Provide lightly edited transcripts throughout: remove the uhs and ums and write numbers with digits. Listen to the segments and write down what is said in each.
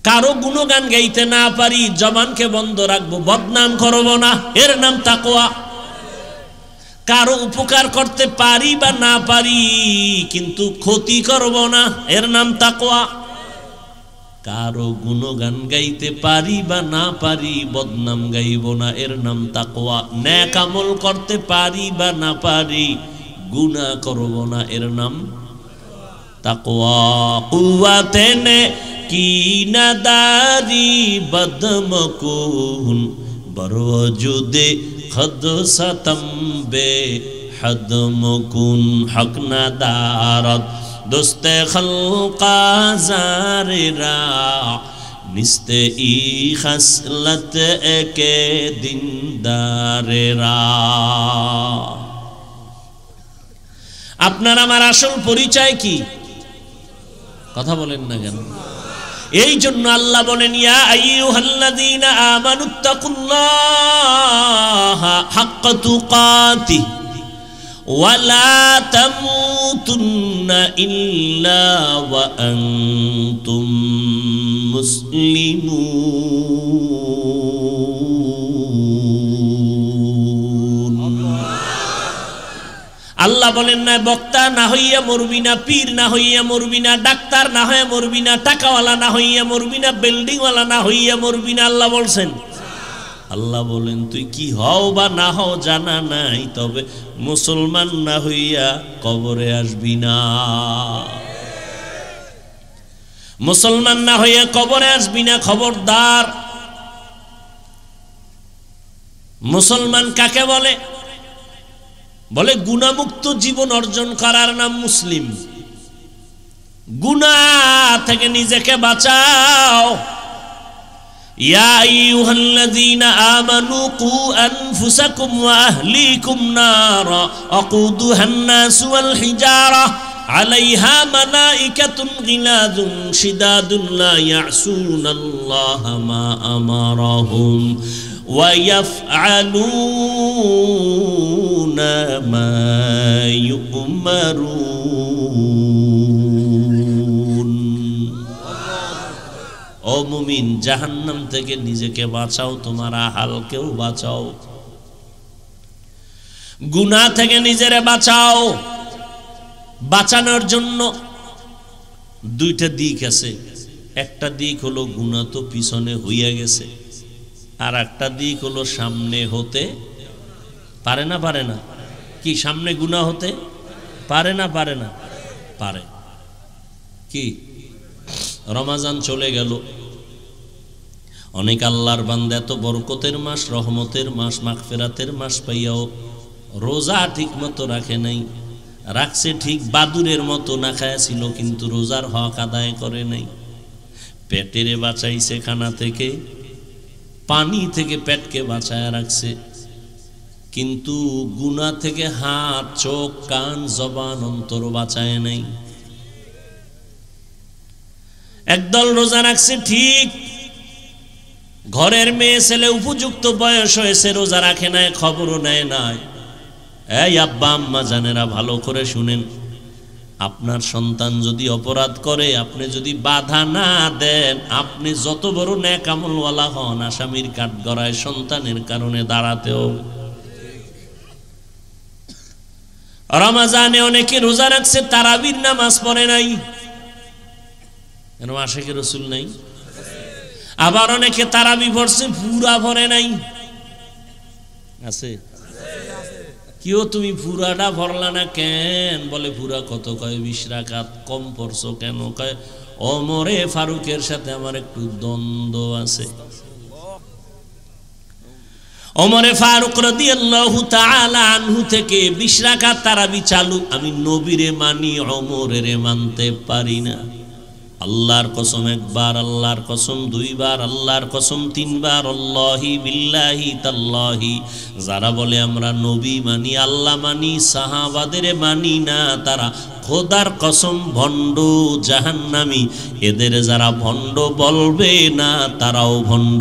কারো গুণগান গাইতে না পারি, জবানকে বন্ধ রাখবো, বদনাম করব না, এর নাম তাকওয়া। কারো উপকার করতে পারি বা না পারি কিন্তু ক্ষতি করব না, এর নাম তাকওয়া। কারো গুণগান গাইতে পারি বা না পারি বদনাম গাইব না, এর নাম তাকওয়া। নেক আমল করতে পারি বা না পারি গুনাহ করব না, এর নাম তাকওয়া। কুওয়াতে নে কি নাদারি বদমকুন বরওজুদে খদ সতম্বে হদমকুন হক নাদারত দোস্তে খলকা জারেরা নিস্তে ই খসলত একে দিনদারেরা। আপনার আমার আসল পরিচয় কি? কথা বলেন না কেন? এই জন্য আল্লাহ বলেন, ইয়া আইয়ুহাল্লাযীনা আমানুত্তাকুল্লাহা হাক্কা তুকাতিহি ওয়া লা তামুতুন্না ইল্লা ওয়া আনতুম মুসলিমুন। আল্লাহ বলেন না বক্তা না হইয়া মরবি না, পীর না হইয়া মরবি না, ডাক্তার না হইয়া মরবি না, টাকাওয়ালা না হইয়া মরবি না, বিল্ডিংওয়ালা না হইয়া মরবি না। আল্লাহ বলছেন, আল্লাহ বলেন তুই কি হও বা না হও জানা নাই, তবে মুসলমান না হইয়া কবরে আসবি না। মুসলমান না হইয়া কবরে আসবি না, খবরদার। মুসলমান কাকে বলে? বলে গুনাহমুক্ত জীবন অর্জন করার নাম মুসলিম। গুনাহ থেকে নিজেকে বাঁচাও। ইয়া আইয়ুহাল্লাযীনা আমানু কু আনফুসাকুম ওয়া আহলিকুম নারা আকুদুহান নাসু ওয়াল হিজারা আলাইহা মালাইকাতুন গিলাযুন শিদাদুন লা ইয়াসুনাল্লাহা মা আমারাহুম ওয়া ইয়াফআলুনা মা ইউমারুন। ও মুমিন, জাহান্নাম থেকে নিজেকে বাঁচাও, তোমার আহালকেও বাঁচাও। গুনাহ থেকে নিজেরে বাঁচাও। বাঁচানোর জন্য দুইটা দিক আছে। একটা দিক হলো গুনাহ তো পিছনে হইয়া গেছে, আর একটা দিক হলো সামনে হতে পারে না। পারে না কি? সামনে গুনাহ হতে পারে না? পারে না? পারে। কি? রমাজান চলে গেল, অনেক আল্লাহর বান্দা এত বরকতের মাস, রহমতের মাস, মাগফিরাতের মাস পাইয়াও রোজা ঠিক মতো রাখে নাই। রাখছে ঠিক বাদুরের মতো, না খায়াছিল কিন্তু রোজার হক আদায় করে নাই। পেটেরে বাঁচাইছে খানা থেকে, পানি থেকে পেটকে বাঁচায় রাখছে, কিন্তু গুনাহ থেকে হাত, চোখ, কান, জবান, অন্তর বাঁচায় নাই। একদল রোজা রাখছে ঠিক, ঘরের মেয়ে ছেলে উপযুক্ত বয়স হয়েছে, রোজা রাখে নাই, খবরও নেয় নাই। এই আব্বা আম্মা জানেরা ভালো করে শুনেন, আপনার সন্তান যদি অপরাধ করে, আপনি যদি বাধা না দেন, আপনি যত বড় নেক আমলওয়ালা হন, আসামির কাঠগড়ায় সন্তানের কারণে দাঁড়াতে হবে। রমজানে অনেকে রোজা রাখছে, তারাবির নামাজ পড়ে নাই, কেন? আশিকে রাসূল নাই। আবার অনেকে তারাবি পড়ছে, পুরা পড়ে নাই। আছে? কেউ তুমি পুরাটা ভরলা না কেন? বলে পুরা কত? কয় 20 রাকাত। কম পড়ছো কেন? কয় ওমরে ফারুকের সাথে আমার একটু দ্বন্দ্ব আছে। ওমরে ফারুক রাদিয়াল্লাহু তাআলা আনহু থেকে 20 রাকাত তারাবি চালু। আমি নবীরে মানি, ওমরেরে মানতে পারি না। আল্লাহর কসম একবার, আল্লাহর কসম দুইবার, আল্লাহর কসম তিনবার, আল্লাহি বিল্লাহি তাল্লাহি। যারা বলে আমরা নবী মানি, আল্লাহ মানি, সাহাবাদের মানি না, তারা খোদার কসম ভণ্ড, জাহান্নামী। এদের যারা ভণ্ড বলবে না, তারাও ভণ্ড।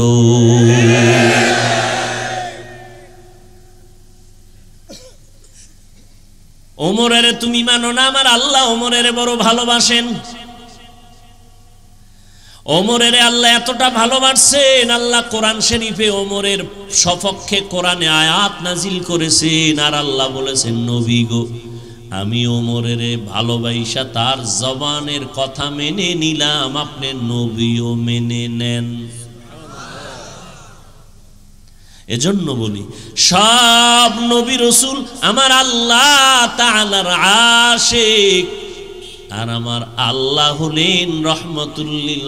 ওমরের তুমি মানো না, আমার আল্লাহ ওমরের বড় ভালোবাসেন। ওমরের আল্লাহ এতটা ভালোবাসছেন, আল্লাহ কোরআন শরীফে ওমরের সপক্ষে কোরআনে আয়াত নাজিল করেছেন। আর আল্লাহ বলেছেন, নবী গো, আমি ওমরের ভালোবাসা তার জবানের কথা মেনে নিলাম, আপনি নবীও মেনে নেন। এজন্য বলি, সব নবী রাসূল আমার আল্লাহ তাআলার আশিক, আর আমার আল্লাহ হলেন রহমতুল লিল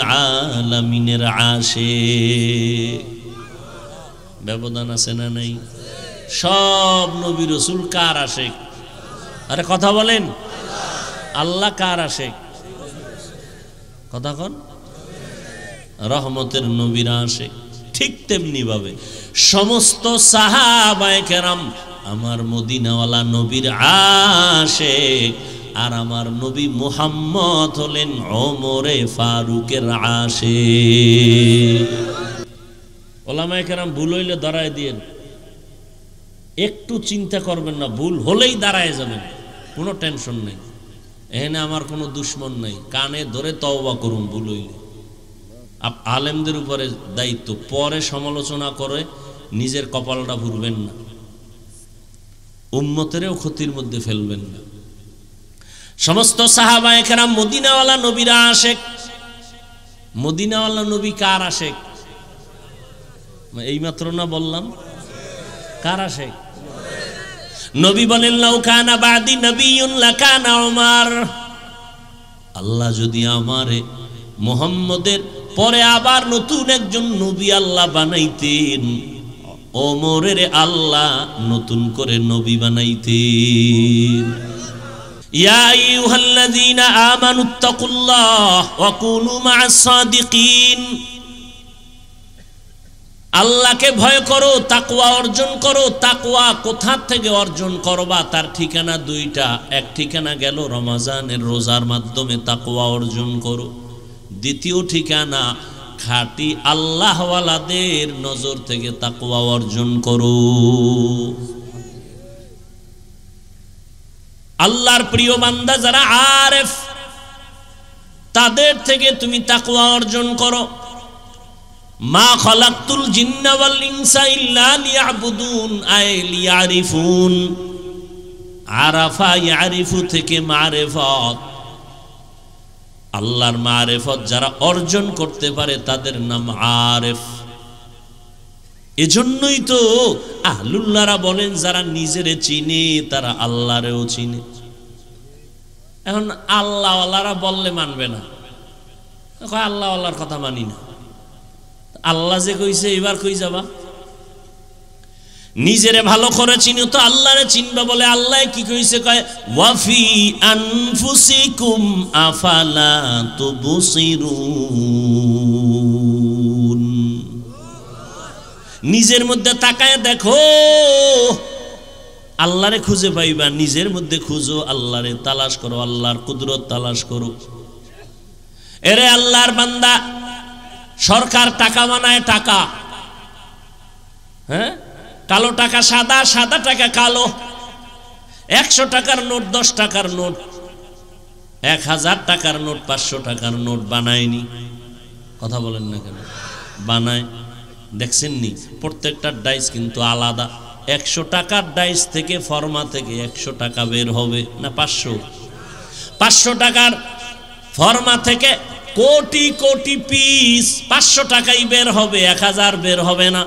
আলামিনের আশিক। ব্যবধান আছে না নাই? সব নবী রাসূল কার আশিক? আরে কথা বলেন, আল্লাহ কার আশিক? কথা কন। রহমতের নবীর আশিক। ঠিক তেমনি ভাবে সমস্ত সাহাবায়ে কেরাম আমার মদিনাওয়ালা নবীর আশিক, আর আমার নবী মুহাম্মদ হলেন ওমরে ফারুকের আশিক। ওলামায়ে কেরাম ভুল হইলে দাঁড়ায় দিয়েন, একটু চিন্তা করবেন না, ভুল হলেই দাঁড়ায় যাবেন, কোনো টেনশন নেই। এখানে আমার কোনো দুশ্মন নেই, কানে ধরে তওবা করুন ভুল হইলে। আলেমদের উপরে দায়িত্ব, পরে সমালোচনা করে নিজের কপালটা ভুলবেন না, উম্মতেরও ক্ষতির মধ্যে ফেলবেন না। সমস্ত সাহাবায়ে কেরাম মদিনাওয়ালা নবীর আশিক। মদিনাওয়ালা নবী কার আশিক? এইমাত্র না বললাম কার আশিক? নবী বলেন, লাউ কানা বাদি নবিয়্যুন লাকানা উমর। আল্লাহ যদি আমারে মুহাম্মদের পরে আবার নতুন একজন নবী আল্লাহ বানাইতেন, ওমরের আল্লাহ নতুন করে নবী বানাইতেন। ইয়া আইয়ুহাল্লাযীনা আমানুত্তাকুল্লাহ ওয়া কুনু মা'আস সাদিকিন। আল্লাহকে ভয় করো, তাকওয়া অর্জন করো। তাকওয়া কোথা থেকে অর্জন করবা? তার ঠিকানা দুইটা। এক ঠিকানা গেল রমজানের রোজার মাধ্যমে তাকওয়া অর্জন করো। দ্বিতীয় ঠিকানা খাঁটি আল্লাহওয়ালাদের নজর থেকে তাকওয়া অর্জন করো। আল্লাহর প্রিয় বান্দা যারা আরেফ, তাদের থেকে তুমি তাকওয়া অর্জন করো। মা খালাকতুল জিন্না ওয়াল ইনসা ইল্লা লিয়াবুদুন আই লিয়ারিফুন। আরাফা ইয়ারিফু থেকে মারিফত, আল্লাহর মারিফত যারা অর্জন করতে পারে তাদের নাম আরেফ। এজন্যই তো আহলুল্লাহরা বলেন, যারা নিজেরে চিনে তারা আল্লাহরেও চিনে। এখন আল্লাহওয়ালারা বললে মানবে না, আল্লাহওয়ালার কথা মানি না। আল্লাহ যে কইছে এবার কই যাবা? নিজেরে ভালো করে চিনো তো আল্লাহরে চিনবা বলে। আল্লাহ কি কইছে? কয় ওয়াফি আনফুসিকুম আফালা তুবসিরুন। নিজের মধ্যে তাকায় দেখো, আল্লাহরে খুঁজে পাইবা। নিজের মধ্যে খুঁজো, আল্লাহরে তালাশ করো, আল্লাহর কুদরত তালাশ করো। এরে আল্লাহর বান্দা, সরকার টাকা বানায়, টাকা, হ্যাঁ, কালো টাকা সাদা, সাদা টাকা কালো। 100 টাকার নোট, 10 টাকার নোট, 1000 টাকার নোট, 500 টাকার নোট বানায়নি? কথা বলেন না কেন? বানায়। দেখছেন নি? প্রত্যেকটা ডাইস কিন্তু আলাদা। 100 টাকার ডাইস থেকে, ফর্মা থেকে 100 টাকা বের হবে না 500? 500 টাকার ফর্মা থেকে কোটি কোটি পিস 500 টাকাই বের হবে, 1000 বের হবে না।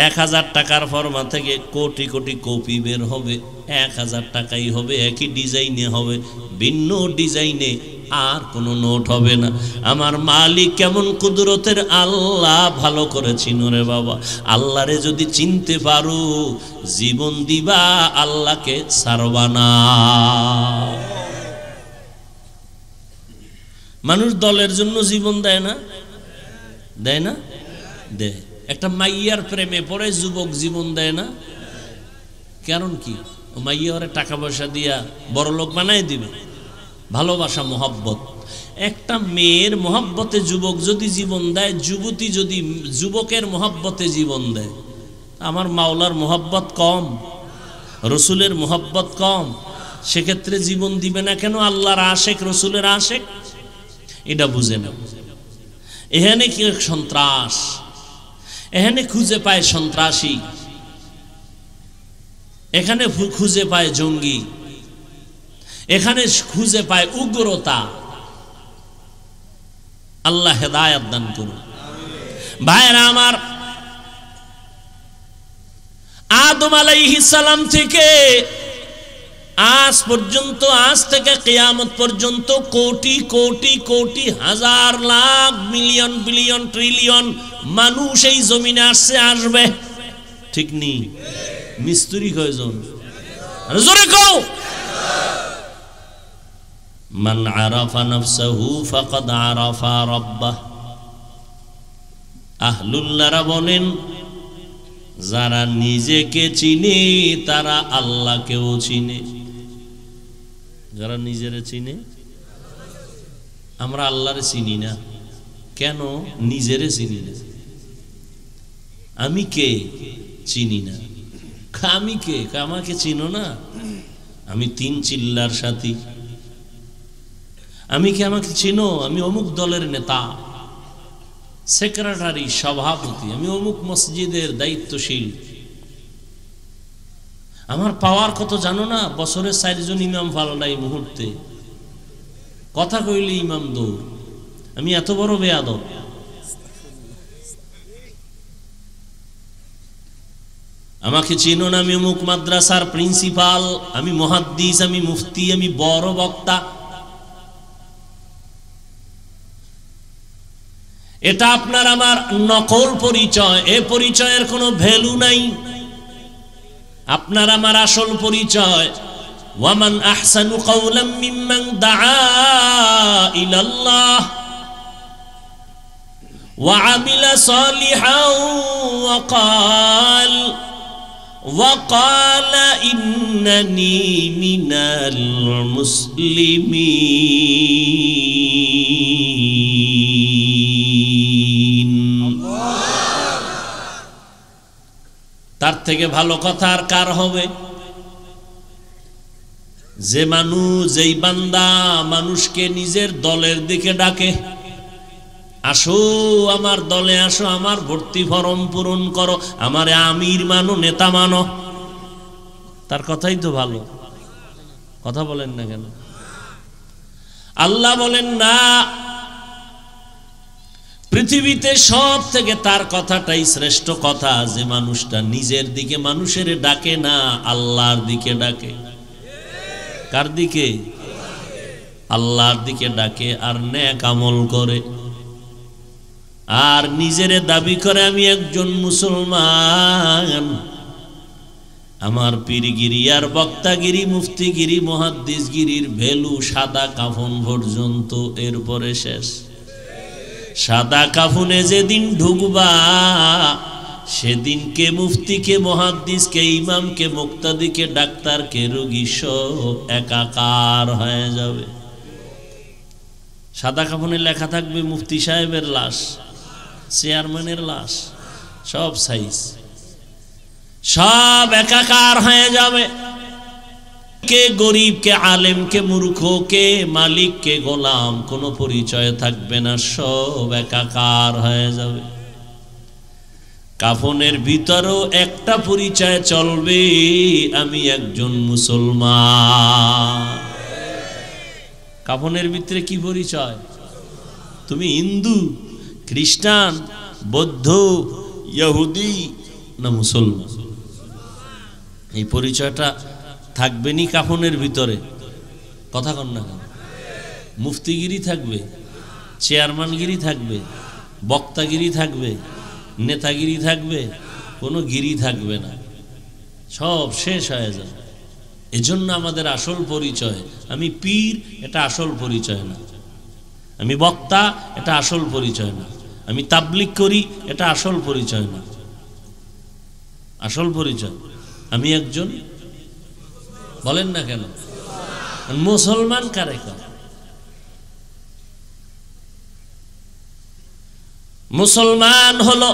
1000 টাকার ফর্মা থেকে কোটি কোটি কপি বের হবে, 1000 টাকাই হবে। একই ডিজাইনে হবে, ভিন্ন ডিজাইনে আর কোনো নোট হবে না। আমার মালিক কেমন কুদরতের আল্লাহ, ভালো করে চিনো রে বাবা। আল্লাহরে যদি চিনতে পারো, জীবন দিবা, আল্লাহকে ছাড়বা না। মানুষ দলের জন্য জীবন দেয় না? দেয় না? দেয়। একটা মাইয়ার প্রেমে পড়ে যুবক জীবন দেয় না? কারণ কি? ও মাইয়া ওরে টাকা পয়সা দিয়া বড় লোক বানাই দিবে। ভালোবাসা, মোহাব্বত। একটা মেয়ের মোহাব্বতে যুবক যদি জীবন দেয়, যুবতী যদি যুবকের মোহাব্বতে জীবন দেয়, আমার মাওলার মোহাব্বত কম, রসুলের মোহাব্বত কম, সেক্ষেত্রে জীবন দিবে না কেন? আল্লাহর আশেক, রসুলের আশেক, এটা বুঝে না। এখানে কি সন্ত্রাস, এখানে খুঁজে পায় সন্ত্রাসী, এখানে খুঁজে পায় জঙ্গি, এখানে খুঁজে পায় উগ্রতা। আল্লাহ হেদায়েত দান করুন। ভাইরা আমার, আদম আলাইহিস সালাম থেকে আজ পর্যন্ত, আজ থেকে কিয়ামত পর্যন্ত কোটি কোটি কোটি হাজার লাখ মিলিয়ন বিলিয়ন ট্রিলিয়ন মানুষ এই জমিনে আসছে, আসবে, ঠিক নেই? মিস্ত্রি কয়জন? জোরে কও। মান আরাফা নাফসাহু ফাকাদ আরাফা রাব্বাহ। আহলুল্লাহরা বলেন, যারা নিজেকে চিনে তারা আল্লাহকেও চিনে। যারা নিজেরে চিনে, আমরা আল্লাহরে চিনি না কেন? নিজেরে চিনি না। আমি কে? চিনি না। আমি কে? আমাকে চিনো না? আমি 3 চিল্লার সাথী। আমি কি? আমাকে চিনো? আমি অমুক দলের নেতা, সেক্রেটারি, সভাপতি, আমি অমুক মসজিদের দায়িত্বশীল। আমার পাওয়ার কত জানো না? বছরে 4 জন ইমাম ফালালাই মুহূর্তে, কথা কইলে ইমাম দৌড়। আমি এত বড় বেয়াদব। আমাকে চিনো না? আমি অমুক মাদ্রাসার প্রিন্সিপাল, আমি মুহাদ্দিস, আমি মুফতি, আমি বড় বক্তা। এটা আপনার আমার নকল পরিচয়, এ পরিচয়ের কোনো ভ্যালু নাই। আপনার আমার আসল পরিচয়, ওয়ামান আহসানু কাওলাম মিম্মান দাআ ইলাল্লাহ ওয়া আমিলা সালিহান ওয়া ক্বালা ইন্নানী মিনাল মুসলিমিন। তার থেকে ভালো কথা আর কার হবে? যে মানুষ, যেই বান্দা মানুষকে নিজের দলের দিকে ডাকে, আসো আমার দলে আসো, আমার ভর্তি ফরম পূরণ করো, আমারে আমির মানো, নেতা মানো, তার কথাই তো ভালো। কথা বলেন না কেন? আল্লাহ বলেন না, পৃথিবীতে সব থেকে তার কথাটাই শ্রেষ্ঠ কথা, যে মানুষটা নিজের দিকে মানুষের ডাকে না, আল্লাহর দিকে ডাকে। কার দিকে? আল্লাহর দিকে ডাকে, আর নেক আমল করে, আর নিজেরে দাবি করে আমি একজন মুসলমান। আমার পীরগিরি আর বক্তাগিরি, মুফতিগিরি, মুহাদ্দিসগিরির ভ্যালু সাদা কাফন পর্যন্ত, এরপরে শেষ। সাদা কাফনে যেদিন ঢুকবা, সেদিনকে মুফতিকে, মুহাদ্দিসকে, ইমামকে, মুক্তাদিকে, ডাক্তারকে, রোগী সব একাকার হয়ে যাবে। সাদা কাফনে লেখা থাকবে মুফতি সাহেবের লাশ, চেয়ারম্যানের লাশ, সব সাইজ, সব একাকার হয়ে যাবে। কে গরিব, কে আলেম, কে মূর্খ, কে মালিক, কে গোলাম, কোনো পরিচয় থাকবে না, সব একাকার হয়ে যাবে। কাফনের ভিতরেও একটা পরিচয় চলবে, আমি একজন মুসলমান। কাফনের ভিতরে কি পরিচয়? তুমি হিন্দু, খ্রিস্টান, বৌদ্ধ, ইহুদি না মুসলমান? এই পরিচয়টা থাকবে নি কাফনের ভিতরে। কথা কন না কেন? মুফতিগিরি থাকবে, চেয়ারম্যানগিরি থাকবে, বক্তাগিরি থাকবে, নেতাগিরি থাকবে, কোনো গিরি থাকবে না, সব শেষ হয়ে যাবে। এজন্য আমাদের আসল পরিচয়, আমি পীর, এটা আসল পরিচয় না। আমি বক্তা, এটা আসল পরিচয় না। আমি তাবলিগ করি, এটা আসল পরিচয় না। আসল পরিচয় আমি একজন, বলেন না কেন? মুসলমান কারে কয়? মুসলমান হলো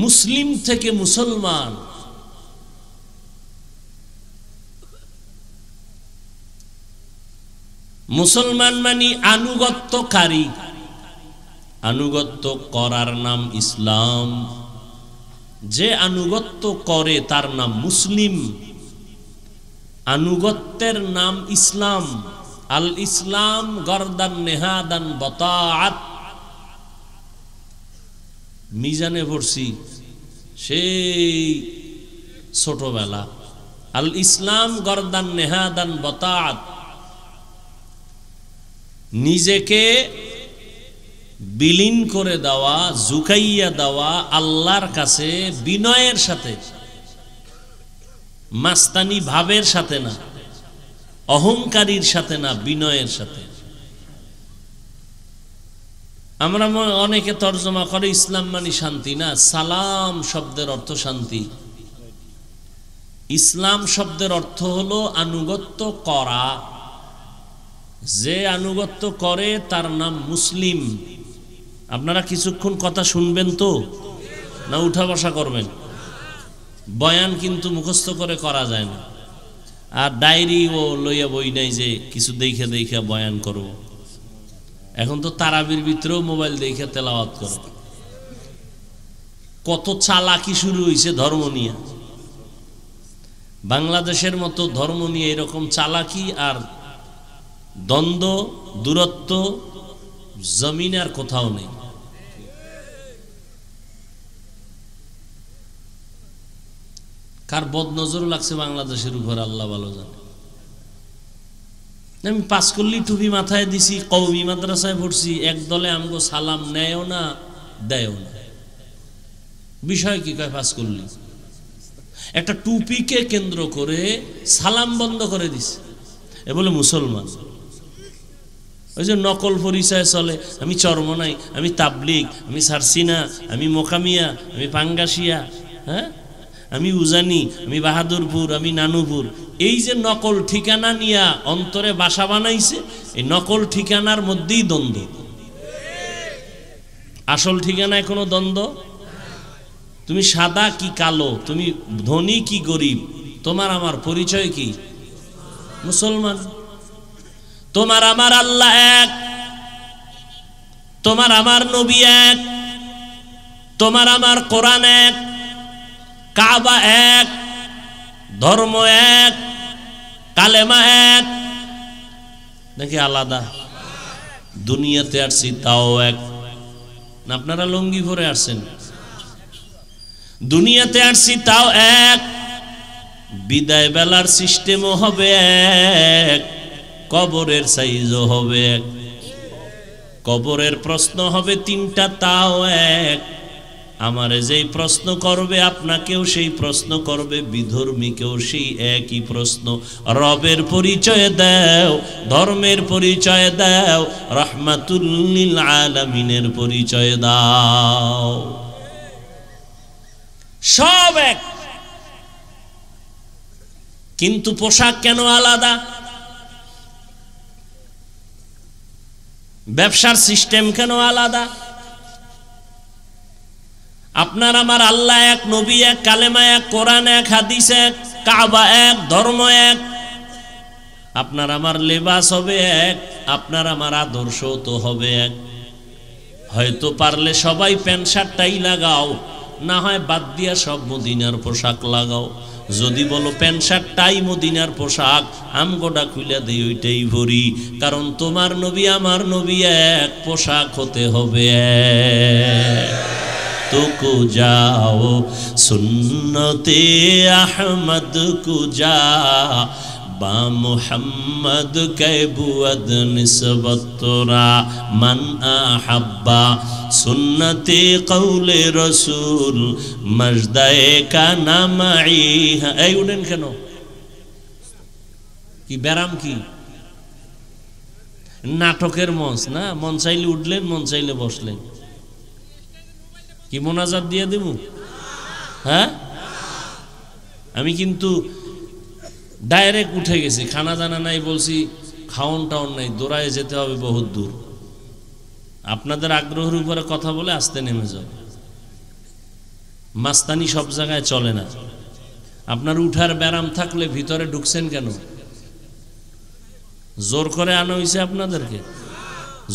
মুসলিম থেকে মুসলমান। মুসলমান মানে আনুগত্যকারী, আনুগত্য করার নাম ইসলাম। যে আনুগত্য করে তার নাম মুসলিম, আনুগত্যের নাম ইসলাম। আল ইসলাম গরদান নেহাদান বতাআত। মিজানে পড়ছি সেই ছোটবেলা, আল ইসলাম গরদান নেহাদান বতাআত। নিজেকে বিলীন করে দেওয়া, ঝুঁকাইয়া দেওয়া আল্লাহর কাছে বিনয়ের সাথে, মাস্তানি ভাবের সাথে না, অহংকারীর সাথে না, বিনয়ের সাথে। আমরা অনেকে তর্জমা করে ইসলাম মানে শান্তি। না, সালাম শব্দের অর্থ শান্তি। ইসলাম শব্দের অর্থ হলো আনুগত্য করা। যে আনুগত্য করে তার নাম মুসলিম। আপনারা কিছুক্ষণ কথা শুনবেন তো, না উঠা বসা করবেন? বয়ান কিন্তু মুখস্থ করে করা যায় না, আর ডায়েরি ও লইয়া বই নাই যে কিছু দেখে দেখে বয়ান করব। এখন তো তারাবির ভিতরেও মোবাইল দেখে তেলাওয়াত করে। কত চালাকি শুরু হয়েছে ধর্ম নিয়ে। বাংলাদেশের মতো ধর্ম নিয়ে এরকম চালাকি আর দ্বন্দ্ব, দূরত্ব জমিনে আর কোথাও নেই। কার বদনজর লাগছে বাংলাদেশের উপর আল্লাহ ভালো জানে। আমি পাঁচকল্লি টুপি মাথায় দিছি, কওমি মাদ্রাসায় পড়ছি, এক দলে আমগো সালাম নেয়ও না দেয়ও না। বিষয় কি? কয় পাঁচকল্লি একটা টুপিকে কেন্দ্র করে সালাম বন্ধ করে দিছে, এ বলে মুসলমান। ওই যে নকল পরিচয় চলে, আমি চরমনাই, আমি তাবলিগ, আমি সারসিনা, আমি মোকামিয়া, আমি পাঙ্গাসিয়া, হ্যাঁ, আমি উজানি, আমি বাহাদুরপুর, আমি নানুপুর। এই যে নকল ঠিকানা নিয়া অন্তরে বাসা বানাইছে, এই নকল ঠিকানার মধ্যেই দ্বন্দ্ব। আসল ঠিকানায় কোনো দ্বন্দ্ব। তুমি সাদা কি কালো, তুমি ধনী কি গরিব, তোমার আমার পরিচয় কি? মুসলমান। তোমার আমার আল্লাহ এক, তোমার আমার নবী এক, তোমার আমার কোরআন এক, কাবা এক, ধর্ম এক, কালেমা এক, নাকি আলাদা? দুনিয়াতে আসছি তাও এক। না আপনারা লুঙ্গি পরে আসছেন? দুনিয়াতে আসছি তাও এক। বিদায় বেলার সিস্টেমও হবে এক, কবরের সাইজও হবে এক। কবরের প্রশ্ন হবে তিনটা, তাও এক। আমারে যেই প্রশ্ন করবে আপনাকেও সেই প্রশ্ন করবে, বিধর্মীকেও সেই একই প্রশ্ন। রবের পরিচয় দাও, ধর্মের পরিচয় দাও, রাহমাতুল লিল আলামিনের পরিচয় দাও। সব এক, কিন্তু পোশাক কেন আলাদা? ব্যবসার সিস্টেম কেন আলাদা? আপনার আমার আল্লাহ এক, নবী এক, কালেমা এক, কোরআন এক, হাদিস এক, কাবা এক, ধর্ম এক। আপনার আমার লেবাস হবে এক, আপনার আমার আদর্শ তো হবে এক। হয়তো পারলে সবাই প্যান্ট শার্টটাই লাগাও, না হয় বাদ দিয়া সব মদিনার পোশাক লাগাও। যদি বলো প্যান্ট শার্টটাই মদিনার পোশাক, আমগোটা খুলে দেই ওইটাই ভরি। কারণ তোমার নবী আমার নবী এক, পোশাক হতে হবে এক। तो को जाओ सुन्नते अहमद को जा बा मुहम्मद के बुअद निस्बतरा मन अहब्बा सुन्नते कौले रसूल मजदाए का नामाई। এই উঠেন কেন? কি ব্যারাম? কি নাটকের মঞ্চ না? মন চাইলে উঠলেন, মন চাইলে বসলেন। কি মোনাজাত দিয়ে দেব? হ্যাঁ, আমি কিন্তু ডাইরেক্ট উঠে গেছি, খানা দানা নাই, বলছি খাওন টাউন নাই, দৌড়ায় যেতে হবে বহুত দূর। আপনাদের আগ্রহের উপরে কথা বলে আসতে নেমে যাও। মাস্তানি সব জায়গায় চলে না। আপনার উঠার ব্যারাম থাকলে ভিতরে ঢুকছেন কেন? জোর করে আনা হয়েছে আপনাদেরকে?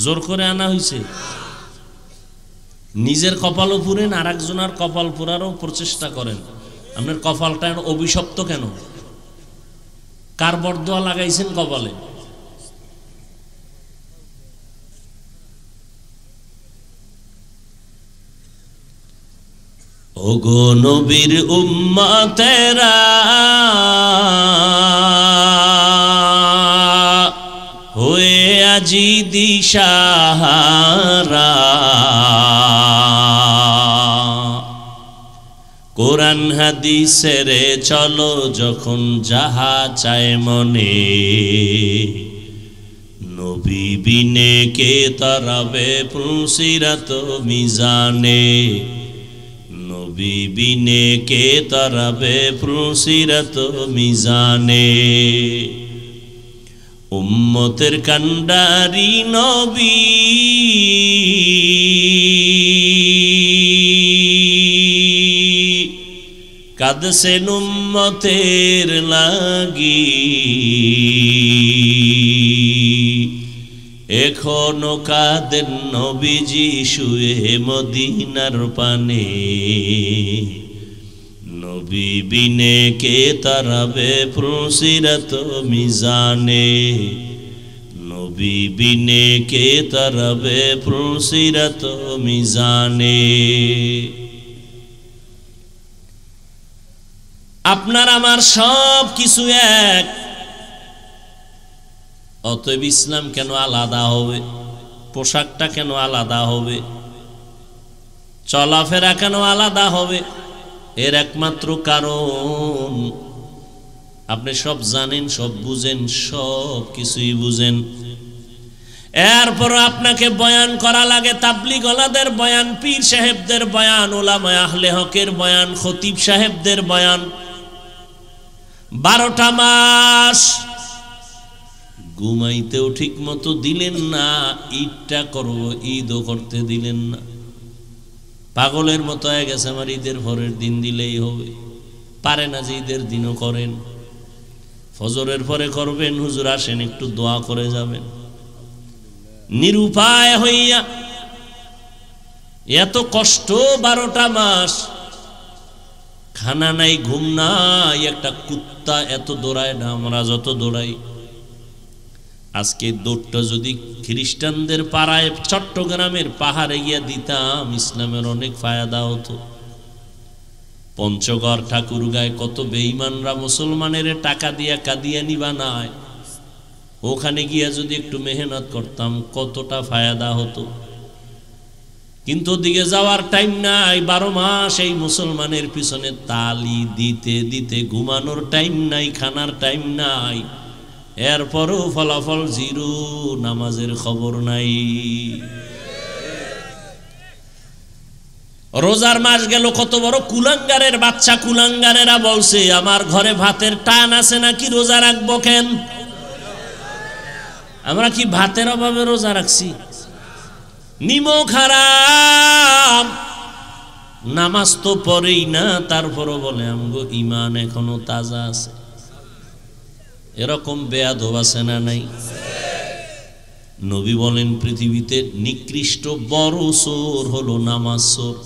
জোর করে আনা হয়েছে? নিজের কপালও পুরেন, আর একজনের কপাল পুরারও প্রচেষ্টা করেন। আপনার কপালটা অভিশপ্ত কেন? কার বরদোয়া লাগাইছেন কপালে? ওগো নবীর উম্মতেরা, হয়ে আজি দিশাহারা, কোরআন হাদিসের চলো যখন যাহা চায় মনে, নবী বিনে কে তারাবে পুলসিরাত মিজানে, নবী বিনে কে তারাবে পুলসিরাত মিজানে। উম্মতের কান্ডারি নবী, কাঁদছেন উম্মতের লাগি, এখনো কাঁদেন নবীজি শুয়ে মদিনার পানে, নবী বিনে কে তারাবে পুলসিরাত মিজানে, নবী বিনে কে তারাবে পুলসিরাত মিজানে। আপনার আমার সব কিছু এক, অতএব ইসলাম কেন আলাদা হবে? পোশাকটা কেন আলাদা হবে? চলাফেরা কেন আলাদা হবে? এর একমাত্র কারণ আপনি সব জানেন, সব বুঝেন, সব কিছুই বুঝেন, এরপর আপনাকে বয়ান করা লাগে। তাবলীগওয়ালাদের বয়ান, পীর সাহেবদের বয়ান, উলামায়ে আহলে হকের বয়ান, খতিব সাহেবদের বয়ান, 12টা মাস ঘুমাইতেও ঠিক মতো দিলেন না, ঈদটা করব ঈদও করতে দিলেন না। পাগলের মতো হয়ে গেছে, আমার ঈদের পরের দিন দিলেই হবে। পারে না যে ঈদের দিনও করেন, ফজরের পরে করবেন, হুজুর আসেন একটু দোয়া করে যাবেন। নিরুপায় হইয়া এত কষ্ট, 12টা মাস খানা নাই, ঘুম নাই, একটা কুত্তা এত দৌড়ায় না আমরা যত দৌড়াই। আজকে দৌড়টা যদি খ্রিস্টানদের পাড়ায় চট্টগ্রামের পাহাড়ে গিয়া দিতাম, ইসলামের অনেক ফায়দা হতো। পঞ্চগড় ঠাকুরগাঁয় কত বেঈমানরা মুসলমানের টাকা দিয়া কাদিয়ানি বানায়, ওখানে গিয়া যদি একটু মেহনত করতাম কতটা ফায়দা হতো। কিন্তু ওদিকে যাওয়ার টাইম নাই, 12 মাস এই মুসলমানের পিছনে তালি দিতে দিতে ঘুমানোর টাইম নাই, খানার টাইম নাই, এরপরও ফলাফল জিরো, নামাজের খবর নাই। রোজার মাস গেল, কত বড় কুলাঙ্গারের বাচ্চা কুলাঙ্গারেরা বলছে আমার ঘরে ভাতের টান আছে নাকি, রোজা রাখবো কেন? আমরা কি ভাতের অভাবে রোজা রাখছি? নিমক হারাম, নামাজ তো পড়েই না, তারপরও বলে আমগো ঈমান এখনো তাজা আছে। এরকম বেয়াদব আছে না নাই? নবী বলেন পৃথিবীতে নিকৃষ্ট বড় চোর হলো নামাজ চোর।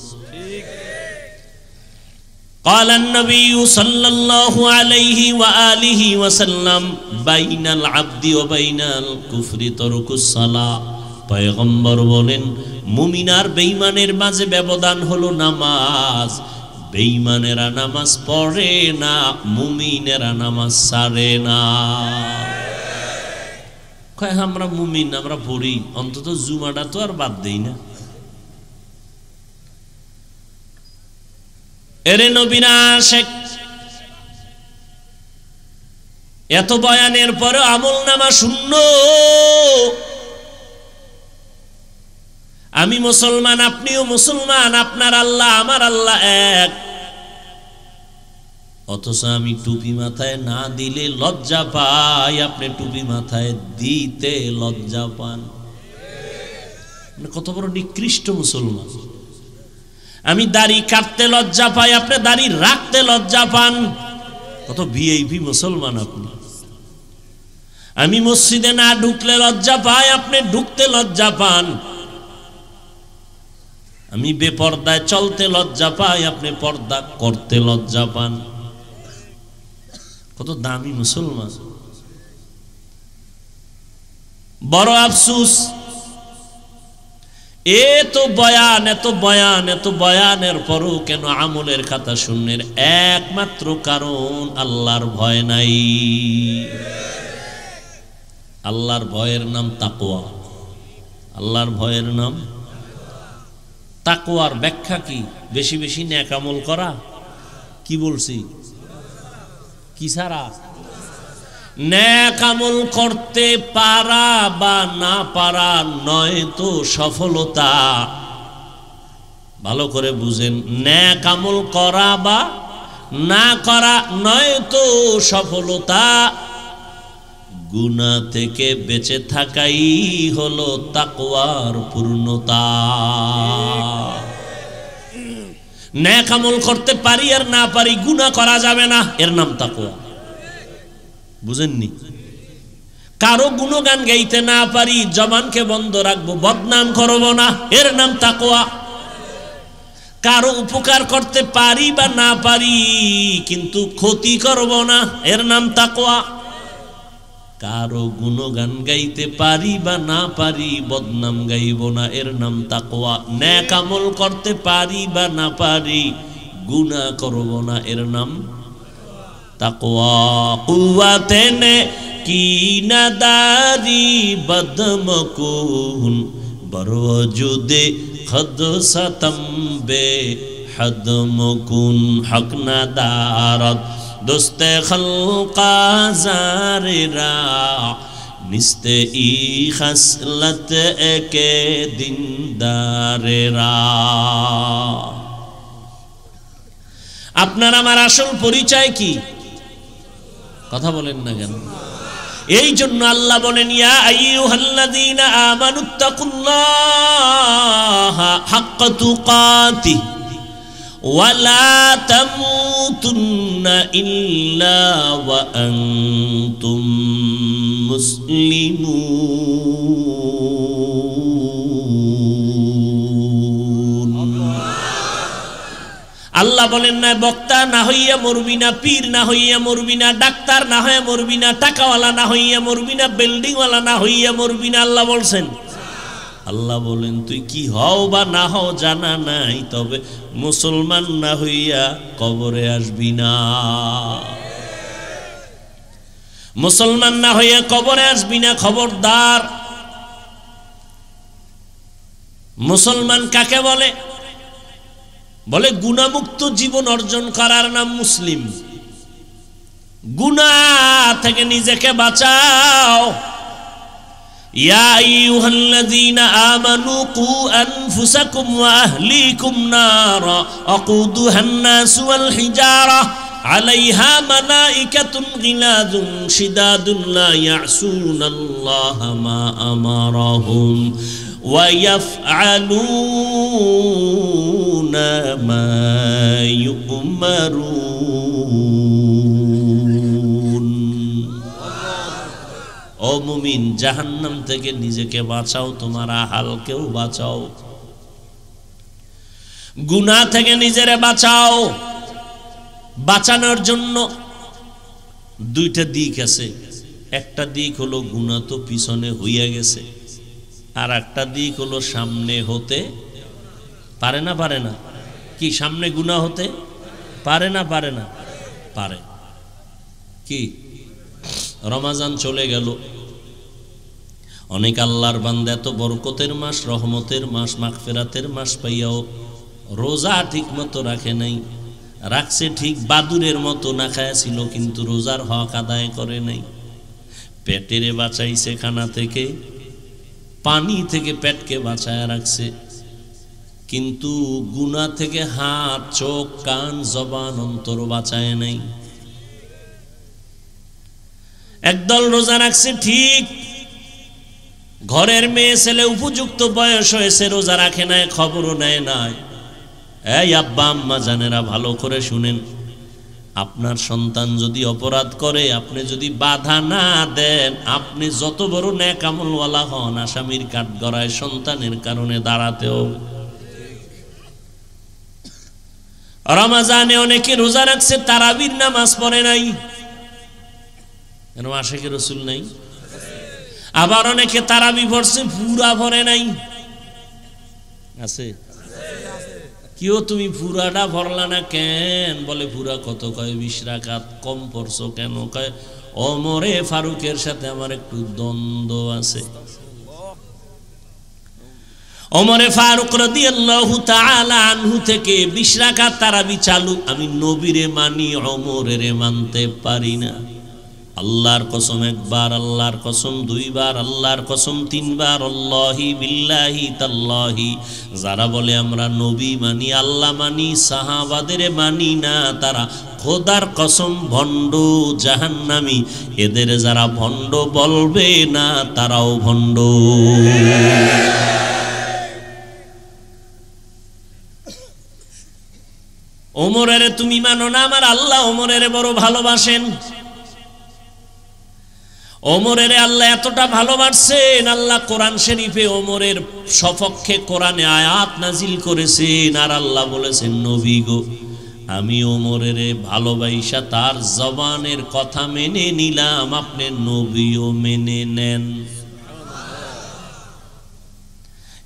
قال النبي صلى الله عليه وآله وسلم بين العبد وبين الكفر ترك الصلاة। পয়গম্বর বলেন মুমিন আর বেঈমানের মাঝে ব্যবধান হলো নামাজ। বেঈমানেরা নামাজ পড়ে না, মুমিনেরা নামাজ ছাড়ে না। কয় আমরা মুমিন, আমরা পড়ি, অন্তত জুমাটা তো আর বাদ দেই না। এরে নবীরা শেখ, এত বয়ানের পরে আমল নামা শূন্য। আমি মুসলমান, আপনিও মুসলমান, আপনার আল্লাহ আমার আল্লাহ এক, অথচ আমি টুপি মাথায় না দিলে লজ্জা পাই, আপনি টুপি মাথায় দিতে লজ্জা পান। কত বড় নিকৃষ্ট মুসলমান। আমি দাড়ি কাটতে লজ্জা পাই, আপনি দাড়ি রাখতে লজ্জা পান। কত ভিআইপি মুসলমান আপনি। আমি মসজিদে না ঢুকলে লজ্জা পাই, আপনি ঢুকতে লজ্জা পান। আমি বেপর্দায় চলতে লজ্জা পাই, আপনি পর্দা করতে লজ্জা পান। কত দামি মুসলমান। বড় আফসোস, এত বয়ান এত বয়ান এত বয়ানের পরও কেন আমলের খাতা শূন্যের? একমাত্র কারণ আল্লাহর ভয় নাই। আল্লাহর ভয়ের নাম তাকওয়া। আল্লাহর ভয়ের নাম তাকওয়ার ব্যাখ্যা কি? বেশি বেশি নেক আমল করা। কি বলছি? কি ছাড়া? নেক আমল করতে পারা বা না পারা নয় তো সফলতা। ভালো করে বুঝেন, নেক আমল করা বা না করা নয় তো সফলতা। গুনাহ থেকে বেঁচে থাকাই হলো তাকওয়ার পূর্ণতা। নেক আমল করতে পারি আর না পারি, গুনাহ করা যাবে না, এর নাম তাকওয়া। বুঝেননি? কারো গুণগান গাইতে না পারি, জবানকে বন্ধ রাখবো, বদনাম করব না, এর নাম তাকওয়া। কারো উপকার করতে পারি বা না পারি কিন্তু ক্ষতি করব না, এর নাম তাকওয়া। কারো গুণগান গাইতে পারি বা না পারি, বদনাম গাইব না, এর নাম তাকওয়া। নেক আমল করতে পারি বা না পারি, গুনাহ করব না, এর নাম তাকওয়া। কুওয়াতে নে কি নাদারি বদমকুন বরওজুদে খদ সতম্বে হদমকুন হক নাদারত দোস্তে খলকা জারেরা নিস্তে ই খসলত একে দিনদারেরা। আপনার আমার আসল পরিচয় কি? কথা বলেন না কেন? এই জন্য আল্লাহ বলেন, ইয়া আইয়ুহাল্লাযীনা আমানুত্তাকুল্লাহা হাক্কা তুকাতিহি ওয়া লা তামুতুন্না ইল্লা ওয়া আনতুম মুসলিমুন। আল্লাহ বলেন না বক্তা না হইয়া মরবি না, পীর না হইয়া মরবি না, ডাক্তার না হইয়া মরবি না, টাকাওয়ালা না হইয়া মরবি না, বিল্ডিংওয়ালা না হইয়া মরবি না। আল্লাহ বলছেন, আল্লাহ বলেন তুই কি হও বা না হও জানা নাই, তবে মুসলমান না হইয়া কবরে আসবি না। মুসলমান না হইয়া কবরে আসবি না, খবরদার। মুসলমান কাকে বলে? বলে গুনাহমুক্ত জীবন অর্জন করার নাম মুসলিম। গুনাহ থেকে নিজেকে বাঁচাও। ইয়া আইয়ুহাল্লাযীনা আমানু কু আনফুসাকুম ওয়া আহলিকুম নারা আকুদুহান নাসু ওয়াল হিজারা আলাইহা মালাইকাতুন গিলাযুন শিদাদুন লা ইয়াসুনাল্লাহা মা আমারাহুম وَيَفْعَلُونَ مَا يُؤْمَرُونَ। ও মুমিন, জাহান্নাম থেকে নিজেকে বাঁচাও, তোমার আহালকেও বাঁচাও। গুনাহ থেকে নিজেরে বাঁচাও। বাঁচানোর জন্য দুইটা দিক আছে। একটা দিক হলো গুনাহ তো পিছনে হইয়া গেছে, আর একটা দিক হলো সামনে হতে পারে না। পারে না কি? সামনে গুনাহ হতে পারে না? পারে না? পারে। কি? রমাজান চলে গেল, অনেক আল্লাহর বান্দা এত বরকতের মাস, রহমতের মাস, মাগফিরাতের মাস পাইয়াও রোজা ঠিক মতো রাখে নাই। রাখছে ঠিক, বাদুরের মতো না খায়াছিল, কিন্তু রোজার হক আদায় করে নাই। পেটেরে বাঁচাইছে খানা থেকে, পানি থেকে পেটকে বাঁচায় রাখছে, কিন্তু গুনাহ থেকে হাত, চোখ, কান, জবান, অন্তর বাঁচায় নাই। একদল রোজা রাখছে ঠিক, ঘরের মেয়ে ছেলে উপযুক্ত বয়স হয়েছে, রোজা রাখে নাই, খবরও নেয় নাই। এই আব্বা আম্মা জানেরা ভালো করে শুনেন, আপনার সন্তান যদি অপরাধ করে, আপনি যদি বাধা না দেন, আপনি যত বড় নেক আমলওয়ালা হন, আসামির কাঠগড়ায় সন্তানের কারণে দাঁড়াতে হবে। রমজানে অনেকে রোজা রাখছে, তারাবির নামাজ পড়ে নাই, কেন? আশিকে রাসূল নাই। আবার অনেকে তারাবি পড়ছে, পুরা পড়ে নাই, আছে? কেউ তুমি পুরাটা ভরলা না কেন? বলে পুরা কত? কয় 20 রাকাত। কম পড়ছো কেন? কয় ওমরে ফারুকের সাথে আমার একটু দ্বন্দ্ব আছে। ওমরে ফারুক রাদিয়াল্লাহু তাআলা আনহু থেকে 20 রাকাত তারাবি চালু। আমি নবীরে মানি, ওমরেরে মানতে পারি না। আল্লাহর কসম একবার, আল্লাহর কসম দুইবার, আল্লাহর কসম তিনবার, আল্লাহি বিল্লাহি তাল্লাহি। যারা বলে আমরা নবী মানি, আল্লাহ মানি, সাহাবাদের মানি না, তারা খোদার কসম ভণ্ড, জাহান্নামী। এদের যারা ভণ্ড বলবে না, তারাও ভণ্ড। ওমরের তুমি মানো না, আমার আল্লাহ ওমরের বড় ভালোবাসেন। ওমরের আল্লাহ এতটা ভালোবাসেন, আল্লাহ কোরআন শরীফে ওমরের সপক্ষে কোরআনে আয়াত নাজিল করেছেন। আর আল্লাহ বলেছেন, নবী গো, আমি ওমরের ভালোবাসা তার জবানের কথা মেনে নিলাম, আপনি নবীও মেনে নেন।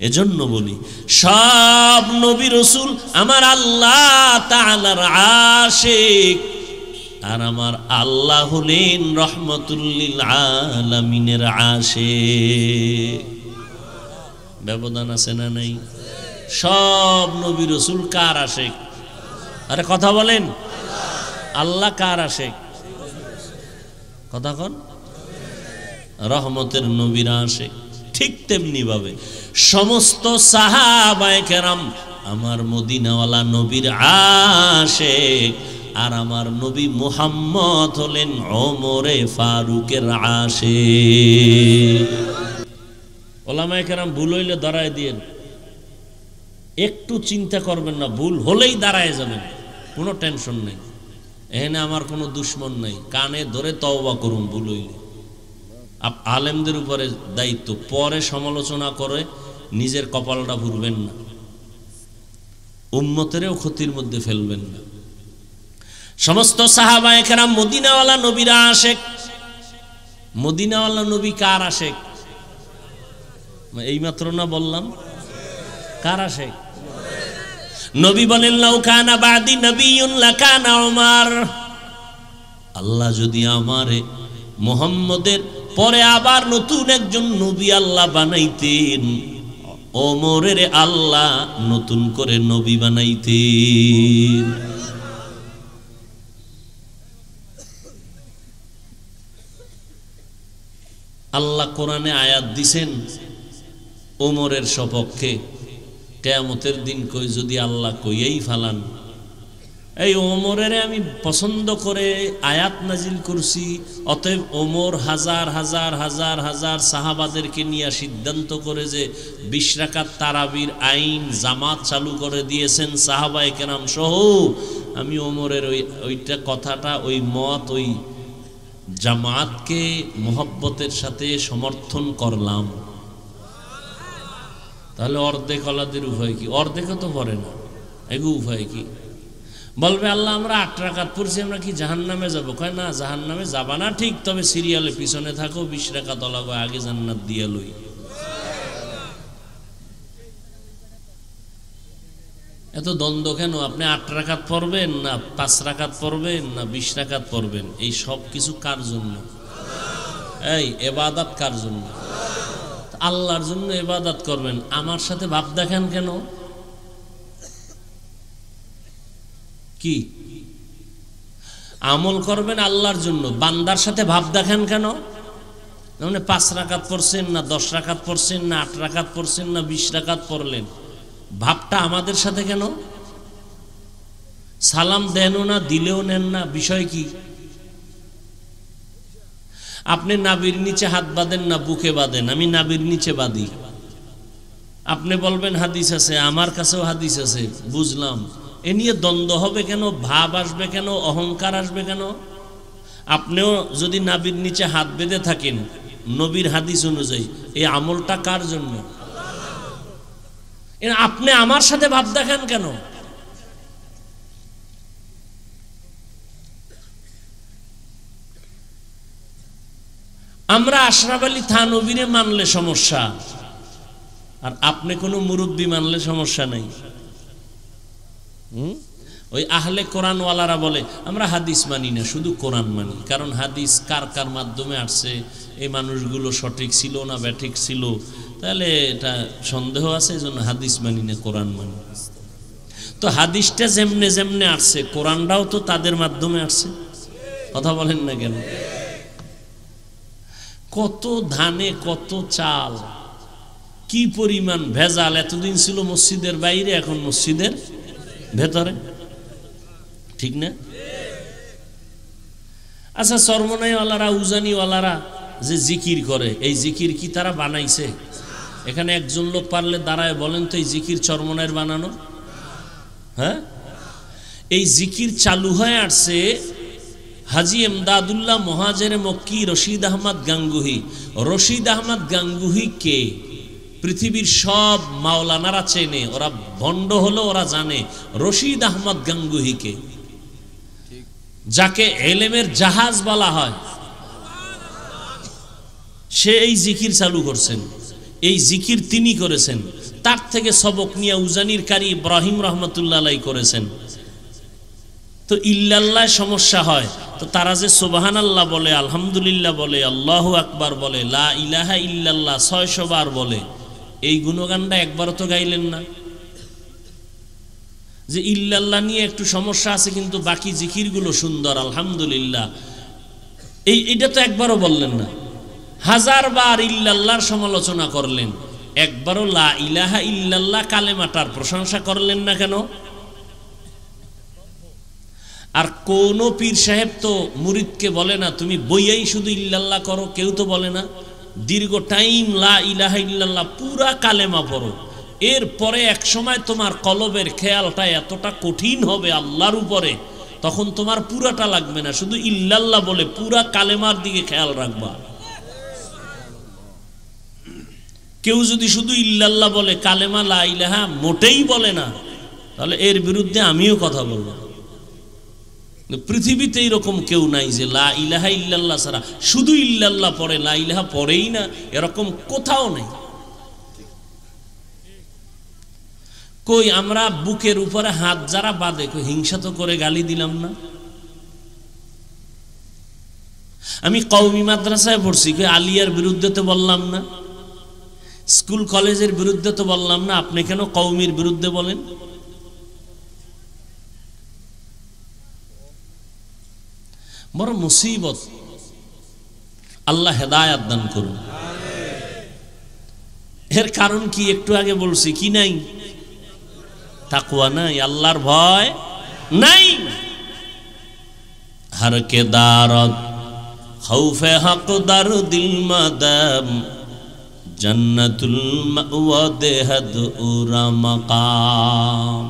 এজন্য বলি, সব নবী রাসূল আমার আল্লাহ তাআলার আশিক, আর আমার আল্লাহ হলেন রহমতুল লিল আলামিনের আশিক। ব্যবধান আছে না নাই? সব নবী রাসূল কার আশিক? আরে কথা বলেন, আল্লাহ কার আশিক? কথা কন। রহমতের নবীর আশিক। ঠিক তেমনি ভাবে সমস্ত সাহাবায়ে কেরাম আমার মদিনাওয়ালা নবীর আশিক, আর আমার নবী মুহাম্মদ হলেন ওমরে ফারুকের আশিক। ওলামায়ে কেরাম ভুল হইলে দাঁড়ায় দিয়েন, একটু চিন্তা করবেন না, ভুল হলেই দাঁড়ায় যাবেন, কোনো টেনশন নেই। এখানে আমার কোনো দুশ্মন নাই, কানে ধরে তওবা করুন ভুল হইলে। আলেমদের উপরে দায়িত্ব, পরে সমালোচনা করে নিজের কপালটা ভুলবেন না, উম্মতেরও ক্ষতির মধ্যে ফেলবেন না। সমস্ত সাহাবায়ে কেরাম মদিনাওয়ালা নবীর আশিক। মদিনাওয়ালা নবী কার আশিক? এইমাত্র না বললাম কার আশিক? নবী বলেন, লাউ কানা বাদি নবিয়্যুন লাকানা উমর। আল্লাহ যদি আমারে মুহাম্মদের পরে আবার নতুন একজন নবী আল্লাহ বানাইতেন, ওমরের আল্লাহ নতুন করে নবী বানাইতেন। আল্লাহ কোরআনে আয়াত দিছেন ওমরের সপক্ষে, কিয়ামতের দিন কই যদি আল্লাহ কইয়েই ফালান, এই ওমরের আমি পছন্দ করে আয়াত নাজিল করছি, অতএব ওমর হাজার হাজার হাজার হাজার সাহাবাদেরকে নিয়ে সিদ্ধান্ত করে যে 20 রাকাত তারাবির আইন জামাত চালু করে দিয়েছেন সাহাবায়ে কেরাম সহ, আমি ওমরের ওইটা কথাটা, ওই মত, ওই জামাতকে মোহব্বতের সাথে সমর্থন করলাম। তাহলে অর্ধেক আলাদের উপায় কি? অর্ধেকও তো পড়ে না, এগু উপায় কি? বলবে আল্লাহ আমরা 8 রাকাত পড়ছি, আমরা কি জাহান্নামে যাব? কয় না, জাহান্নামে যাবা না ঠিক, তবে সিরিয়ালে পিছনে থাকো, 20 রাকাত ওলাগো, আগে জান্নাত দিয়া লই। এত দ্বন্দ্ব কেন? আপনি 8 রাকাত পড়বেন না 5 রাকাত পড়বেন না 20 রাকাত পড়বেন, এই সব কিছু কার জন্য? এই ইবাদত কার জন্য? আল্লাহর জন্য ইবাদত করবেন। আমার সাথে ভাব দেখেন কেন? কি আমল করবেন আল্লাহর জন্য, বান্দার সাথে ভাব দেখেন কেন? মানে 5 রাকাত পড়ছেন না 10 রাকাত পড়ছেন না 8 রাকাত পড়ছেন না 20 রাকাত পড়লেন, ভাবটা আমাদের সাথে কেন? সালাম দেনও না, দিলেও নেন না, বিষয় কি? আপনি নাভির নিচে হাত বাঁধেন না বুকে বাঁধেন? আমি নাভির নিচে বাঁধি। আপনি বলবেন হাদিস আছে, আমার কাছেও হাদিস আছে, বুঝলাম, এ নিয়ে দ্বন্দ্ব হবে কেন, ভাব আসবে কেন, অহংকার আসবে কেন? আপনিও যদি নাবির নিচে হাত বেঁধে থাকেন নবীর হাদিস অনুযায়ী, এই আমলটা কার জন্য? আপনি আমার সাথে ভাব দেখান কেন? আমরা আশরাফ আলী থানভীরে মানলে সমস্যা, আর আপনি কোনো মুরব্বী মানলে সমস্যা নাই। ওই আহলে কোরআনওয়ালারা বলে আমরা হাদিস মানি না, শুধু কোরআন মানি। কারণ হাদিস কার কার মাধ্যমে আসছে, এই মানুষগুলো সঠিক ছিল না ব্যাঠিক ছিল, তাহলে এটা সন্দেহ আছে, এই জন্য হাদিস মানি না, কোরআন মানি। তো হাদিসটা যেমনে যেমনে আসছে, কোরআনটাও তো তাদের মাধ্যমে আসছে। কথা বলেন না কেন? কত ধানে কত চাল, কি পরিমাণ ভেজাল! এতদিন ছিল মসজিদের বাইরে, এখন মসজিদের ভেতরে, ঠিক না? আচ্ছা, চরমনাইওয়ালারা উজানিওয়ালারা যে জিকির করে, এই জিকির কি তারা বানাইছে? এখানে একজন লোক পারলে দাঁড়ায় বলেন তো, এই জিকির চরমনাইয়ের বানানো? হ্যাঁ, এই জিকির চালু হয়ে আসছে হাজি এমদাদুল্লাহ মহাজের মক্কি রশিদ আহমদ গাঙ্গুহি। রশিদ আহমদ গাঙ্গুহি কে? পৃথিবীর সব মাওলানারা চেনে, ওরা ভণ্ড হলো ওরা জানে রশিদ আহমদ গাঙ্গুহিকে, যাকে এলেমের জাহাজ বলা হয়। সে এই জিকির চালু করছেন, এই জিকির তিনি করেছেন। তার থেকে সবক নিয়ে উজানির কারি ইব্রাহিম রহমতুল্লাহ আলাই করেছেন। তো ইল্লাল্লাহ সমস্যা হয়, তো তারা যে সুবহানাল্লাহ বলে, আলহামদুলিল্লাহ বলে, আল্লাহু আকবার বলে, লা ইলাহা ইল্লাল্লাহ 600 বার বলে, এই গুণগানটা একবারও তো গাইলেন না। যে ইল্লাল্লাহ নিয়ে একটু সমস্যা আছে, কিন্তু বাকি জিকিরগুলো সুন্দর, আলহামদুলিল্লাহ, এইটা তো একবারও বললেন না। 1000 বার ইল্লাল্লাহর সমালোচনা করলেন, একবারও লা ইলাহা ইল্লাল্লাহ কালেমাটার প্রশংসা করলেন না কেন? আর কোন পীর সাহেব তো মুরিদকে বলে না তুমি বইয়াই শুধু ইল্লাল্লাহ করো, কেউ তো বলে না। দীর্ঘ টাইম লা ইলাহা ইল্লাল্লাহ পুরা কালেমা পড়ো, এরপরে এক সময় তোমার কলবের খেয়ালটা এতটা কঠিন হবে আল্লাহর উপরে, তখন তোমার পুরাটা লাগবে না, শুধু ইল্লাল্লাহ বলে পুরা কালেমার দিকে খেয়াল রাখবা। কেউ যদি শুধু ইল্লাল্লাহ বলে, কালেমা লা ইলাহা মোটেই বলে না, তাহলে এর বিরুদ্ধে আমিও কথা বলবো। পৃথিবীতে এরকম কেউ নাই যে লা ইলাহা ইল্লাল্লাহ ছাড়া শুধু ইল্লাল্লাহ পড়ে, লা ইলাহা পড়েই না, এরকম কোথাও নেই। কই আমরা বুকের উপরে হাত যারা বাঁধে, কই হিংসা তো করে গালি দিলাম না? আমি কওমি মাদ্রাসায় পড়ছি, কই আলিয়ার বিরুদ্ধে তো বললাম না? স্কুল কলেজের বিরুদ্ধে তো বললাম না? আপনি কেন কওমির বিরুদ্ধে বলেন? বড় মুসিবত। আল্লাহ হেদায়াত দান করুন। এর কারণ কি একটু আগে বলছি, কি নাই? তাকওয়া নাই, আল্লাহর ভয় নাই। হর কে দারত খৌফে হক দার দিল মাদাম জান্নাতুল মাওয়া দেহদ উরা মাকাম।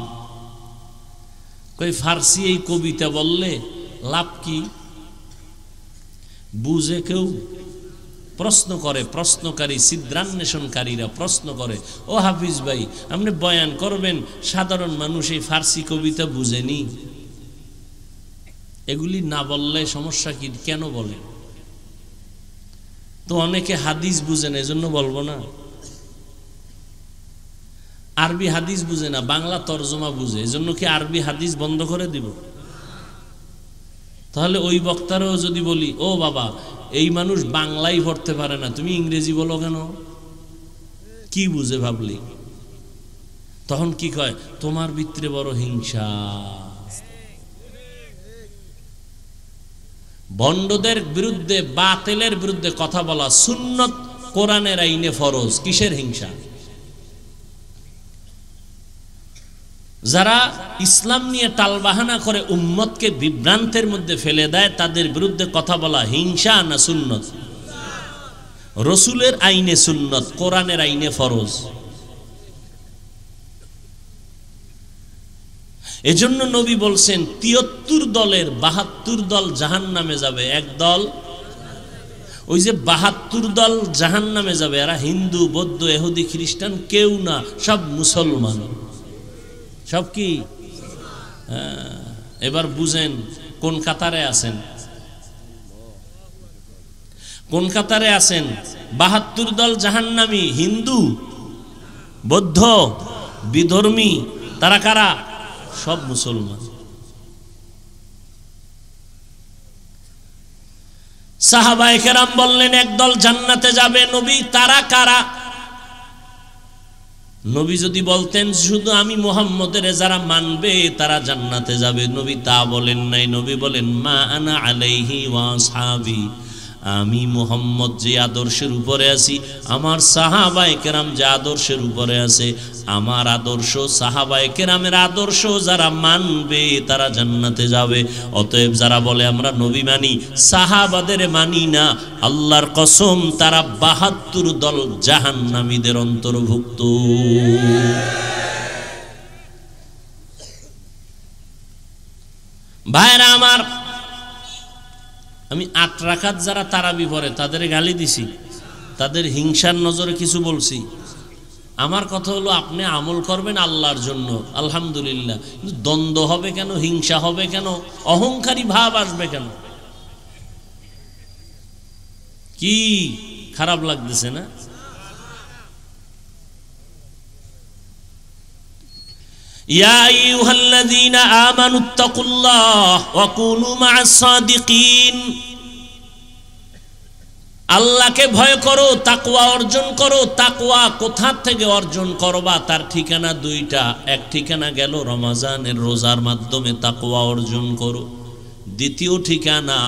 কই ফার্সি এই কবিতা বললে লাভ কি? বুঝে কেউ? প্রশ্ন করে, প্রশ্নকারী ছিদ্রান্বেষণকারীরা প্রশ্ন করে, ও হাফিজ ভাই আপনি বয়ান করবেন, সাধারণ মানুষ এই ফার্সি কবিতা বুঝেনি, এগুলি না বললে সমস্যা কি? কেন বলে? তো অনেকে হাদিস বুঝে না, এজন্য বলবো না। আরবি হাদিস বুঝে না, বাংলা তরজমা বুঝে, এজন্য কি আরবি হাদিস বন্ধ করে দিব? তাহলে ওই বক্তারও যদি বলি, ও বাবা এই মানুষ বাংলাই পড়তে পারে না, তুমি ইংরেজি বলো কেন? কি বুঝে ভাবলি? তখন কি কয়, তোমার ভিতরে বড় হিংসা। ভণ্ডদের বিরুদ্ধে, বাতিলের বিরুদ্ধে কথা বলা সুন্নত, কোরআনের আইনে ফরজ। কিসের হিংসা? যারা ইসলাম নিয়ে টালবাহানা করে উম্মতকে বিভ্রান্তের মধ্যে ফেলে দেয়, তাদের বিরুদ্ধে কথা বলা হিংসা না সুন্নত? রসুলের আইনে সুন্নত, কোরআনের আইনে ফরজ। এজন্য নবী বলছেন ৭৩ দলের ৭২ দল জাহান্নামে যাবে, এক দল ওই যে ৭২ দল জাহান্নামে যাবে এরা হিন্দু, বৌদ্ধ, ইহুদি, খ্রিস্টান কেউ না, সব মুসলমান। সব কি? এবার বুঝেন কোন কাতারে আছেন, কোন কাতারে আছেন? ৭২ দল জাহান্নামী, হিন্দু, বৌদ্ধ, বিধর্মী, তারা কারা? সব মুসলমান। সাহাবায়ে কেরাম বললেন একদল জান্নাতে যাবে। নবী তারা কারা? নবী যদি বলতেন শুধু আমি মুহাম্মদের যারা মানবে তারা জান্নাতে যাবে, নবী তা বলেন নাই। নবী বলেন মা আনা আলাইহি ওয়া আসহাবি, আমি মুহাম্মদ যে আদর্শের উপরে আছি, আমার সাহাবায়ে কেরাম যে আদর্শের উপরে আছে, আমার আদর্শ সাহাবায়ে কেরামের আদর্শ যারা মানবে তারা জান্নাতে যাবে। অতএব যারা বলে আমরা নবী মানি, সাহাবাদের মানি না, আল্লাহর কসম তারা ৭২ দল জাহান্নামীদের অন্তর্ভুক্ত। ভাইরা আমার, আমি ৮ রাকাত যারা তারাবি পড়ে তাদের গালি দিছি, তাদের হিংসার নজরে কিছু বলছি। আমার কথা হলো আপনি আমল করবেন আল্লাহর জন্য, আলহামদুলিল্লাহ, কিন্তু দ্বন্দ্ব হবে কেন, হিংসা হবে কেন, অহংকারী ভাব আসবে কেন? কি খারাপ লাগতেছে না? ইয়া আইয়ুহাল্লাযীনা আমানুত্তাকুল্লাহ ওয়া কুনু মা'আস সাদিকিন, আল্লাহকে ভয় করো, তাকওয়া অর্জন করো। তাকওয়া কোথা থেকে অর্জন করবা? তার ঠিকানা দুইটা। এক ঠিকানা গেল রমজানের রোজার মাধ্যমে তাকওয়া অর্জন করো। দ্বিতীয় ঠিকানা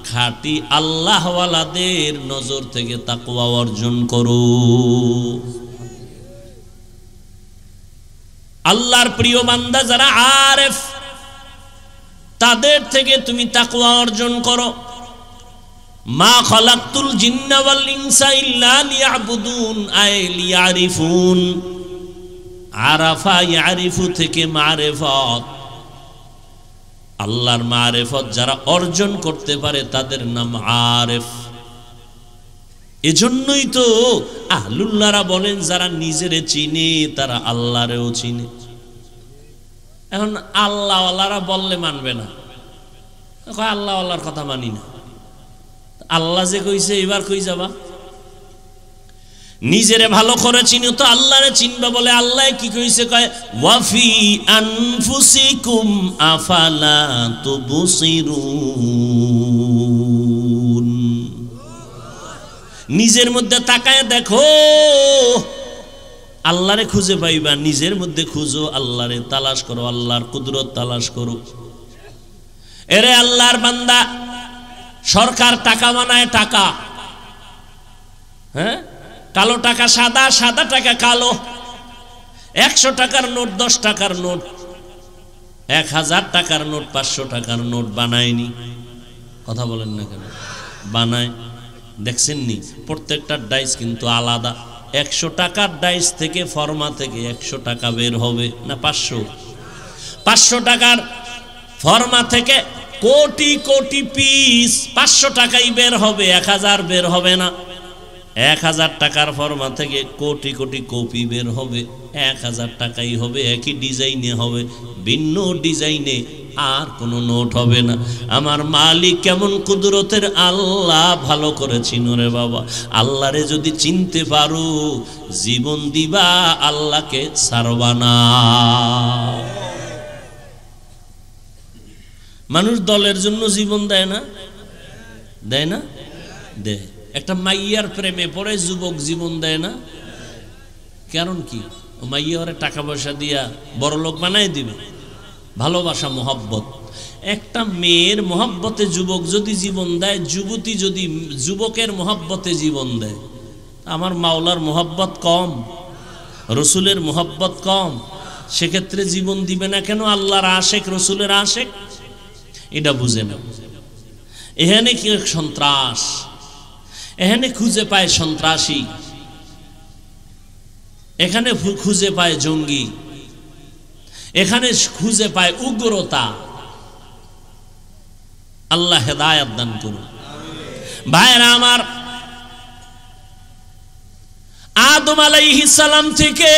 খাঁটি আল্লাহওয়ালাদের নজর থেকে তাকওয়া অর্জন করো। আল্লাহর প্রিয় বান্দা যারা আরেফ, তাদের থেকে তুমি তাকওয়া অর্জন করো। মা খালাকতুল জিন্না ওয়াল ইনসা ইল্লা লিয়াবুদুন, আই লিয়ারিফুন। আরাফা ইয়ারিফু থেকে মারিফত, আল্লাহর মারিফত যারা অর্জন করতে পারে তাদের নাম আরেফ। এজন্যই তো আহলুল্লাহরা বলেন যারা নিজেরে চিনে তারা আল্লাহরেও চিনে। এখন আল্লাহওয়ালারা বললে মানবে না, আল্লাহওয়ালার কথা মানি না। আল্লাহ যে কইছে এবার কই যাবা? নিজেরে ভালো করে চিনো তো আল্লাহরে চিনবা বলে। আল্লাহ কি কইছে? কয় ওয়াফি আনফুসিকুম আফালা তুবসিরুন, নিজের মধ্যে তাকায় দেখো, আল্লাহরে খুঁজে পাইবা। নিজের মধ্যে খুঁজো, আল্লাহরে তালাশ করো, আল্লাহর কুদরত তালাশ করো। এরে আল্লাহর বান্দা, সরকার টাকা বানায়, টাকা, হ্যাঁ, কালো টাকা সাদা, সাদা টাকা কালো। 100 টাকার নোট, 10 টাকার নোট, 1000 টাকার নোট, 500 টাকার নোট বানায়নি? কথা বলেন না কেন? বানায়। দেখছেন নি? প্রত্যেকটা ডাইস কিন্তু আলাদা। 100 টাকার ডাইস থেকে, ফর্মা থেকে 100 টাকা বের হবে না 500 টাকার ফর্মা থেকে কোটি কোটি পিস 500 টাকাই বের হবে, 1000 বের হবে না। 1000 টাকার ফর্মা থেকে কোটি কোটি কপি বের হবে, 1000 টাকাই হবে, একই ডিজাইনে হবে, ভিন্ন ডিজাইনে আর কোনো নোট হবে না। আমার মালিক কেমন কুদরতের আল্লাহ ভালো করে চিনো রে বাবা। আল্লাহরে যদি চিনতে পারো, জীবন দিবা, আল্লাহকে ছাড়বা না। মানুষ দলের জন্য জীবন দেয় না? দেয় না? দেয়। একটা মাইয়ার প্রেমে পড়ে যুবক জীবন দেয় না? কারণ কি? ও মাইয়া ওরে টাকা পয়সা দিয়া বড় লোক বানাই দিবে। ভালোবাসা, মোহাব্বত। একটা মেয়ের মোহাব্বতে যুবক যদি জীবন দেয়, যুবতী যদি যুবকের মোহাব্বতে জীবন দেয়, আমার মাওলার মোহাব্বত কম, রসুলের মোহাব্বত কম, সেক্ষেত্রে জীবন দিবে না কেন? আল্লাহর আশেক, রসুলের আশেক, এটা বুঝে না। এখানে কি সন্ত্রাস, এখানে খুঁজে পায় সন্ত্রাসী, এখানে খুঁজে পায় জঙ্গি, এখানে খুঁজে পায় উগ্রতা। আল্লাহ হেদায়েত দান করুন। ভাইরা আমার, আদম আলাইহিস সালাম থেকে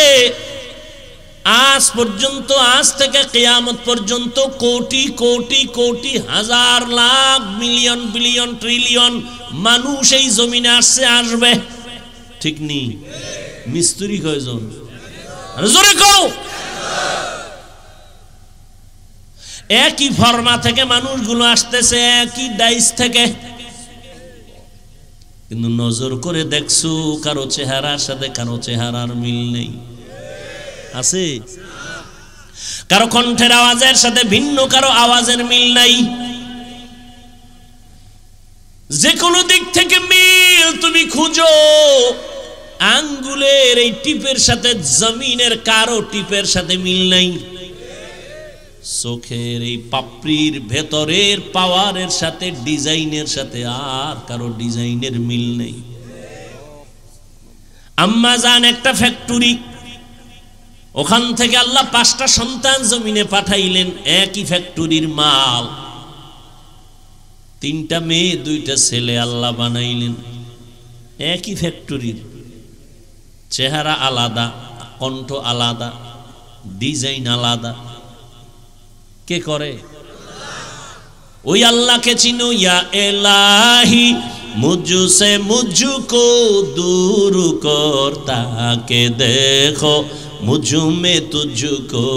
আজ পর্যন্ত, আজ থেকে কিয়ামত পর্যন্ত কোটি কোটি কোটি হাজার লাখ মিলিয়ন বিলিয়ন ট্রিলিয়ন মানুষ এই জমিনে আসছে, আসবে, ঠিক নেই? মিস্ত্রি কয়জন? জোরে কও। একই ফর্মা থেকে মানুষগুলো আসতেছে, একই ডাইস থেকে, কিন্তু নজর করে দেখছো কারো চেহারার সাথে কারো চেহারার মিল নেই? আছে? কারো কণ্ঠের আওয়াজের সাথে ভিন্ন কারো আওয়াজের মিল নাই। যে কোনো দিক থেকে মিল তুমি খুঁজো, আঙ্গুলের এই টিপের সাথে জমিনের কারো টিপের সাথে মিল নাই। চোখের এই পাপড়ির ভেতরের পাওয়ারের সাথে, ডিজাইনের সাথে আর কারো ডিজাইনের মিল নেই। আম্মা জান একটা ফ্যাক্টরি, ওখান থেকে আল্লাহ 5টা সন্তান জমিনে পাঠাইলেন, একই ফ্যাক্টরির মাল। 3টা মেয়ে 2টা ছেলে আল্লাহ বানাইলেন, একই ফ্যাক্টরির, চেহারা আলাদা, কণ্ঠ আলাদা, ডিজাইন আলাদা। কে করে? ওই আল্লাহকে চিনো। ইয়া এলাহি মুঝসে মুঝকো দূর করতা কে দেখো, मुझ में तुझको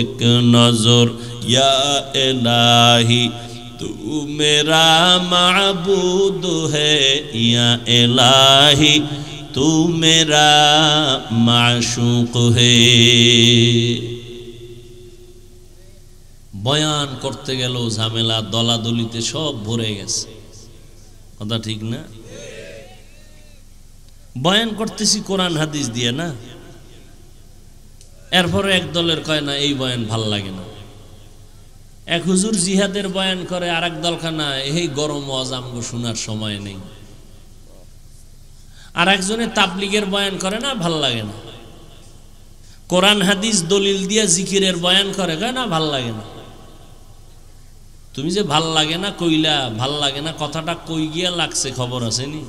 एक नजर, या इलाही तू मेरा माबूद है, या इलाही तू मेरा माशूक है। বয়ান করতে গেল ঝামেলা, দলাদলিতে সব ভরে গেছে, কথা ঠিক না? বয়ান করতেছি কোরআন হাদিস দিয়ে না, এরপরে এক দলের কয় না এই বয়ান ভাল লাগে না। এক হুজুর জিহাদের বয়ান করে, আর এক দল খানা এই গরম ওয়াজ আমগো শোনার সময় নেই। আর একজনে তাবলিগের বয়ান করে না, ভাল লাগে না। কোরআন হাদিস দলিল দিয়ে জিকিরের বয়ান করে, কয় না ভাল লাগে না। তুমি যে ভাল লাগে না কইলা, ভাল লাগে না কথাটা কই গিয়া লাগছে খবর আছে নি?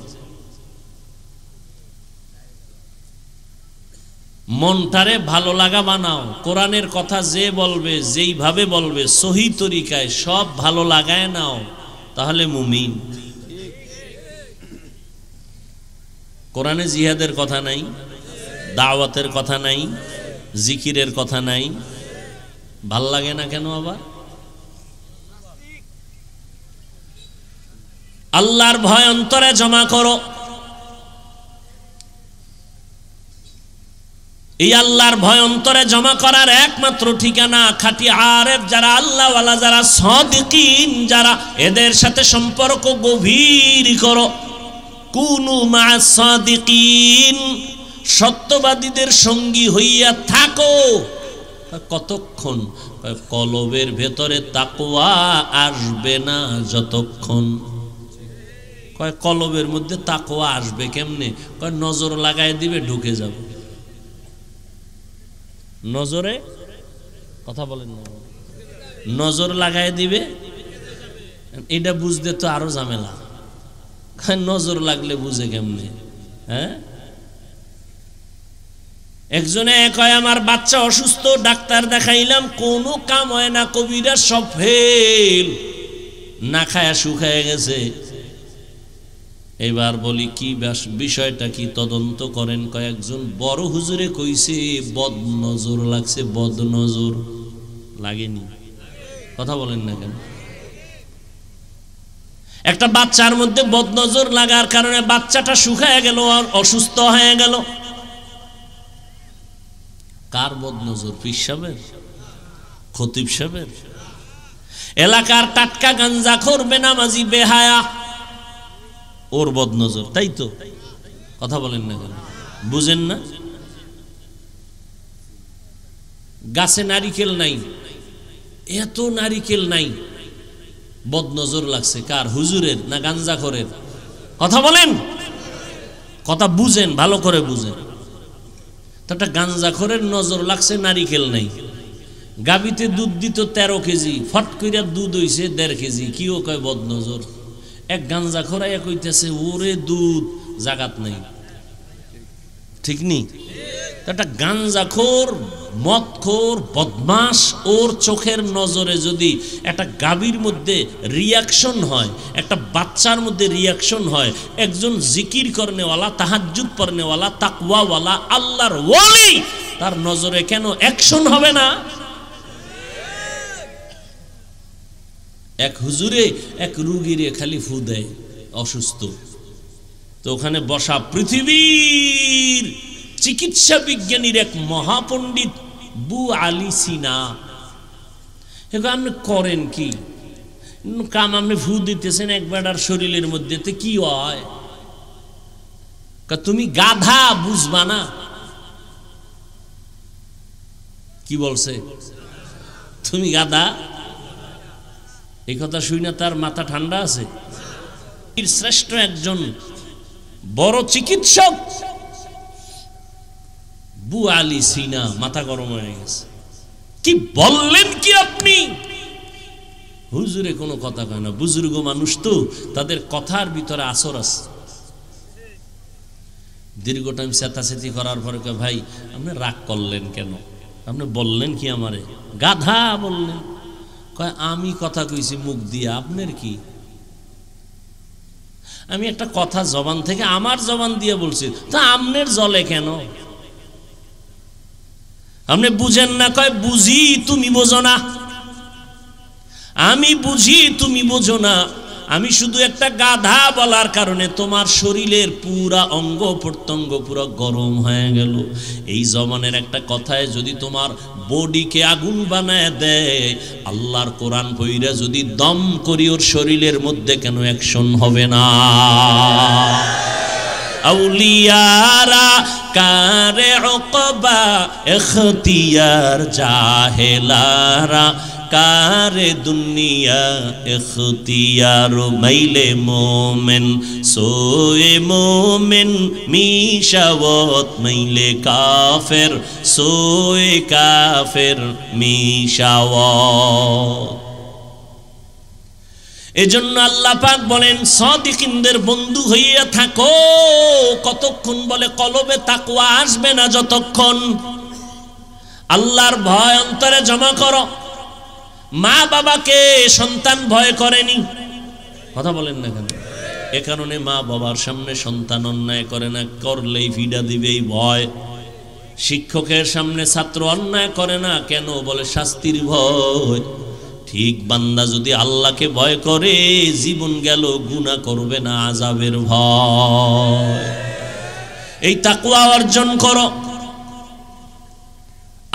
মনটারে ভালো লাগা বানাও। কোরআনের কথা যে বলবে, যেইভাবে বলবে, সহি তরিকায় সব ভালো লাগায় নাও, তাহলে মুমিন। কোরআনে জিহাদের কথা নাই, দাওয়াতের কথা নাই, জিকিরের কথা নাই, ভাল লাগে না কেন আবার? আল্লাহর ভয় অন্তরে জমা করো। এই আল্লাহর ভয় অন্তরে জমা করার একমাত্র ঠিকানা খাঁটি আরেফ যারা, আল্লাহওয়ালা যারা, সাদিকিন যারা, এদের সাথে সম্পর্ক গভীর করো। কুনু মা'আস সাদিকিন, সত্যবাদীদের সঙ্গী হইয়া থাকো। কতক্ষণ? কলবের ভেতরে তাকওয়া আসবে না যতক্ষণ। কয় কলবের মধ্যে তাকওয়া আসবে কেমনে? কয় নজর লাগাই দিবে, ঢুকে যাবে। নজরে কথা বলেন না, নজর লাগাই দিবে, এটা বুঝতে তো আরো ঝামেলা। নজর লাগলে বুঝে কেমনে? হ্যাঁ, একজনে কয় আমার বাচ্চা অসুস্থ, ডাক্তার দেখাইলাম, কোনো কাম হয় না, কবিরা সব ফেল, না খায়া শুকায় গেছে। এবার বলি কি বিষয়টা কি, তদন্ত করেন। কয়েকজন বড় হুজুরে কইছে বদ নজর লাগছে। বদ নজর লাগেনি? কথা বলেন না কেন? একটা বাচ্চার মধ্যে বদ নজর লাগার কারণে বাচ্চাটা শুকায় গেল আর অসুস্থ হয়ে গেল। কার বদ নজর? পীর সাহেবের, খতিব সাহেবের? এলাকার টাটকা গাঞ্জাখোর বেনামাজি বেহায়া, ওর বদ নজর, তাই তো? কথা বলেন না কেন? বুঝেন না? গাছে নারিকেল নাই, এত নারিকেল নাই, বদ নজর লাগছে কার? হুজুরের না গাঞ্জাখোরের? কথা বলেন, কথা বুঝেন, ভালো করে বুঝেন। একটা গাঞ্জাখোরের নজর লাগছে, নারিকেল নাই, গাবিতে দুধ দিত 13 কেজি, ফট কইরা দুধ হইছে 1.5 কেজি। কিও কয় বদনজর। এক গাঞ্জা খোরাইয়া কইতেছে ওরে দুধ জাগাত নাই, ঠিক নি? একটা গাঞ্জাখোর, মদখোর, বদমাস, ওর চোখের নজরে যদি একটা গাভীর মধ্যে রিয়াকশন হয়, একটা বাচ্চার মধ্যে রিয়াকশন হয়, একজন জিকির করনেওয়ালা, তাহাজ্জুদ পড়নেওয়ালা, তাকওয়াওয়ালা, আল্লাহর ওয়ালি, তার নজরে কেন অ্যাকশন হবে না? এক হুজুরে এক রুগীরে খালি ফু দেয়, অসুস্থ। তো ওখানে বসা পৃথিবীর চিকিৎসা বিজ্ঞানীর এক মহাপণ্ডিত বু আলী সিনা, আপনি করেন কি কাম? আপনি ফু দিতেছেন একবার শরীরের মধ্যে, তো কি হয়? তুমি গাধা, বুঝবা না। কি বলছে? তুমি গাধা? এই কথা শুই না তার মাথা ঠান্ডা আছে? শ্রেষ্ঠ একজন বড় চিকিৎসক বু আলী সিনা মাথা গরম হয়ে গেছে। কি বললেন কি আপনি? হুজুরে কোনো কথা কয় না, বুজুর্গ মানুষ তো, তাদের কথার ভিতরে আসর আছে। দীর্ঘ টাইম চেতাচেতি করার পরে কয়, ভাই আপনি রাগ করলেন কেন? আপনি বললেন কি আমারে গাধা বললেন? কয় আমি কথা কইছি মুখ দিয়ে, আপনার কি? আমি একটা কথা জবান থেকে আমার জবান দিয়ে বলছি, তা আপনার জলে কেন? আপনি বুঝেন না? কয় বুঝি, তুমি বোঝো না। আমি বুঝি, তুমি বোঝো না। আমি শুধু একটা গাধা বলার কারণে তোমার শরীরের পুরা অঙ্গ প্রত্যঙ্গ পুরো গরম হয়ে গেল। এই জমানের একটা কথায় যদি তোমার বডিকে আগুন বানায় দেয়, আল্লাহর কোরআন পইরা যদি দম করি ওর শরীরের মধ্যে কেন অ্যাকশন হবে না? আউলিয়ারা কারে উকবা ইখতিয়ার, জাহেলারা কারে দুনিয়া ইখতিয়ার। মাইলে মোমেন সোয়ে মোমেন মিশাওয়াত, মাইলে কাফের সোয়ে কাফের মিশাওয়াত। এজন্য আল্লাহ পাক বলেন সাদিকিনদের বন্ধু হইয়া থাকো। কতক্ষণ? বলে কলবে তাকওয়া আসবে না যতক্ষণ আল্লাহর ভয় অন্তরে জমা করো। মা বাবাকে সন্তান ভয় করেনি, কথা বলেন না কেন? এ কারণে মা বাবার সামনে সন্তান অন্যায় করে না, করলেই ফিডা দিবে এই ভয়। শিক্ষকের সামনে ছাত্র অন্যায় করে না কেন? বলে শাস্তির ভয়। ঠিক বান্দা যদি আল্লাহকে ভয় করে, জীবন গেল গুনাহ করবে না, আযাবের ভয়। এই তাকওয়া অর্জন করো।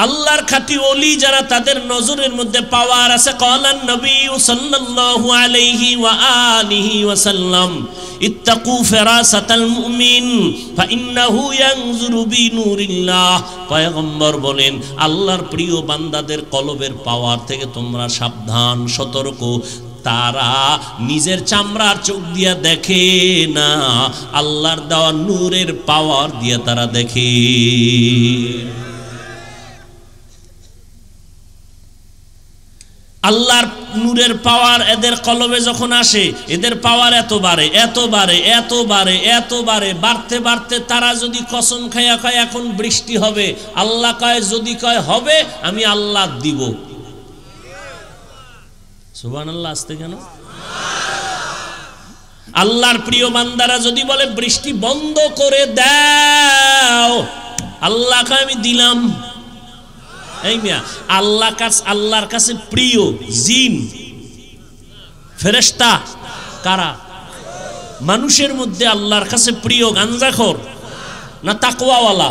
আল্লাহর খাঁটি ওলি যারা, তাদের নজরের মধ্যে পাওয়ার আছে। ক্বালান নবী সাল্লাল্লাহু আলাইহি ওয়া আলিহি ওয়াসাল্লাম ইত্তাকু ফিরাসাতাল মুমিন ফাইন্নাহু ইয়ানজুরু বিনুরিল্লাহ। পয়গম্বর বলেন আল্লাহর প্রিয় বান্দাদের কলবের পাওয়ার থেকে তোমরা সাবধান, সতর্ক। তারা নিজের চামড়ার চোখ দিয়া দেখে না, আল্লাহর দেওয়া নূরের পাওয়ার দিয়া তারা দেখে। আল্লাহর নূরের পাওয়ার এদের কলবে যখন আসে, এদের পাওয়ার এত বাড়ে, এত বাড়ে, এত বাড়ে, এত বাড়ে, বাড়তে বাড়তে তারা যদি কসম খায়া কয় এখন বৃষ্টি হবে, আল্লাহ কয় যদি কয় হবে আমি আল্লাহ দিব। সুবহানাল্লাহ। আসতে কেন? আল্লাহর প্রিয় বান্দারা যদি বলে বৃষ্টি বন্ধ করে দাও, আল্লাহ কয় আমি দিলাম। এই মিয়া, আল্লাহর কাছে প্রিয় জিন ফেরেশতা কারা? মানুষের মধ্যে আল্লাহর কাছে প্রিয় গাঞ্জাখোর না তাকওয়াওয়ালা?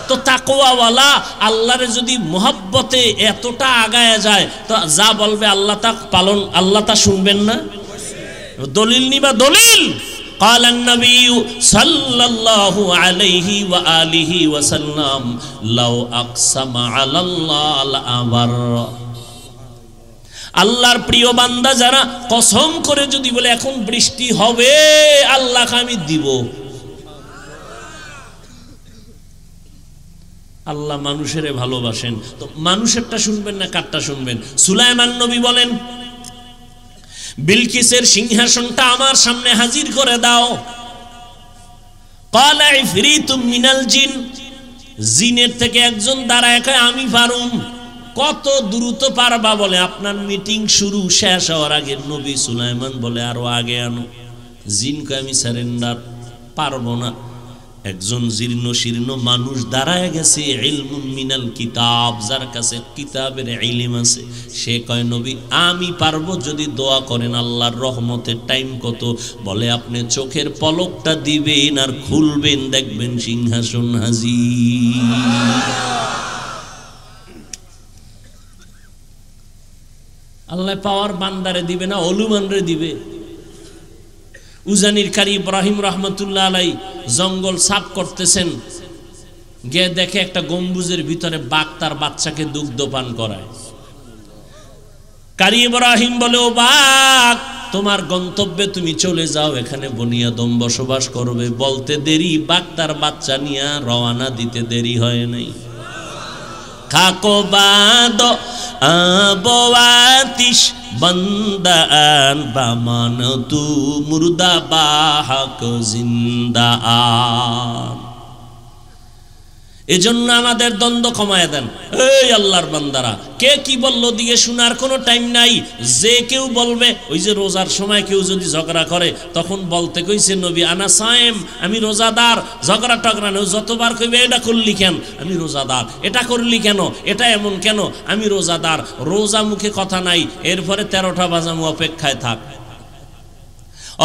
তো তাকওয়াওয়ালা আল্লাহরে যদি মুহাব্বতে এতটা আগায় যায়, তো যা বলবে আল্লাহ তা পালন, আল্লাহ তা শুনবেন না? দলিল নিবা দলিল। قال النبي صلى الله عليه وآله وسلم لو أقسم على الله لأبر। আল্লাহর প্রিয় বান্দা যারা কসম করে যদি বলে এখন বৃষ্টি হবে, আল্লাহকে আমি দিব। আল্লাহ মানুষেরে ভালোবাসেন, তো মানুষেরটা শুনবেন না কারটা শুনবেন? সুলাইমান নবী বলেন, বিলকিসের সিংহাসনটা আমার সামনে হাজির করে দাও। ক্বালা ইফরিতুম মিনাল জিন, জিনের থেকে একজন দাঁড়ায় কয় আমি পারুম। কত দ্রুত পারবা? বলে আপনার মিটিং শুরু শেষ হওয়ার আগে। নবী সুলাইমান বলে আরো আগে আনো। জিন কয় আমি সারেন্ডার, পারবো না। একজন জীর্ণ শীর্ণ মানুষ দাঁড়ায় গেছে, ইলমুম মিনাল কিতাব, যার কাছে কিতাবের ইলম আছে, সে কয় নবী আমি পারবো যদি দোয়া করেন। আল্লাহর রহমতের টাইম কত? বলে আপনি চোখের পলকটা দিবেন আর খুলবেন, দেখবেন সিংহাসন হাজির। আল্লাহ পাওয়ার বান্দারে দিবে না, অলুমানরে দিবে। উজানির কারি ইব্রাহিম রহমতুল্লাহ আলাই জঙ্গল সাফ করতেছেন, গিয়ে দেখে একটা গম্বুজের ভিতরে বাঘ তার বাচ্চাকে দুগ্ধ পান করায়। কারি ইব্রাহিম বলে, ও বাঘ, তোমার গন্তব্যে তুমি চলে যাও, এখানে বনি আদম বসবাস করবে। বলতে দেরি, বাঘ তার বাচ্চা নিয়ে রওনা দিতে দেরি হয় নাই। খাকো বাদ আবওয়াতিশ বন্দান বামান তু মুর্দা বাহক জিন্দা আন। এজন্য আমাদের দ্বন্দ্ব কমায় দেন। এই আল্লাহর বান্দারা, কে কি বললো দিয়ে শোনার কোনো টাইম নাই। যে কেউ বলবে, ওই যে রোজার সময় কেউ যদি ঝগড়া করে, তখন বলতে কইছে নবী আনা সায়েম, আমি রোজাদার। ঝগড়া টগড়া নেই, যতবার কইবে এটা করলি কেন, আমি রোজাদার, এটা করলি কেন, এটা এমন কেন, আমি রোজাদার। রোজা মুখে কথা নাই, এরপরে 13টা বাজামু অপেক্ষায় থাক।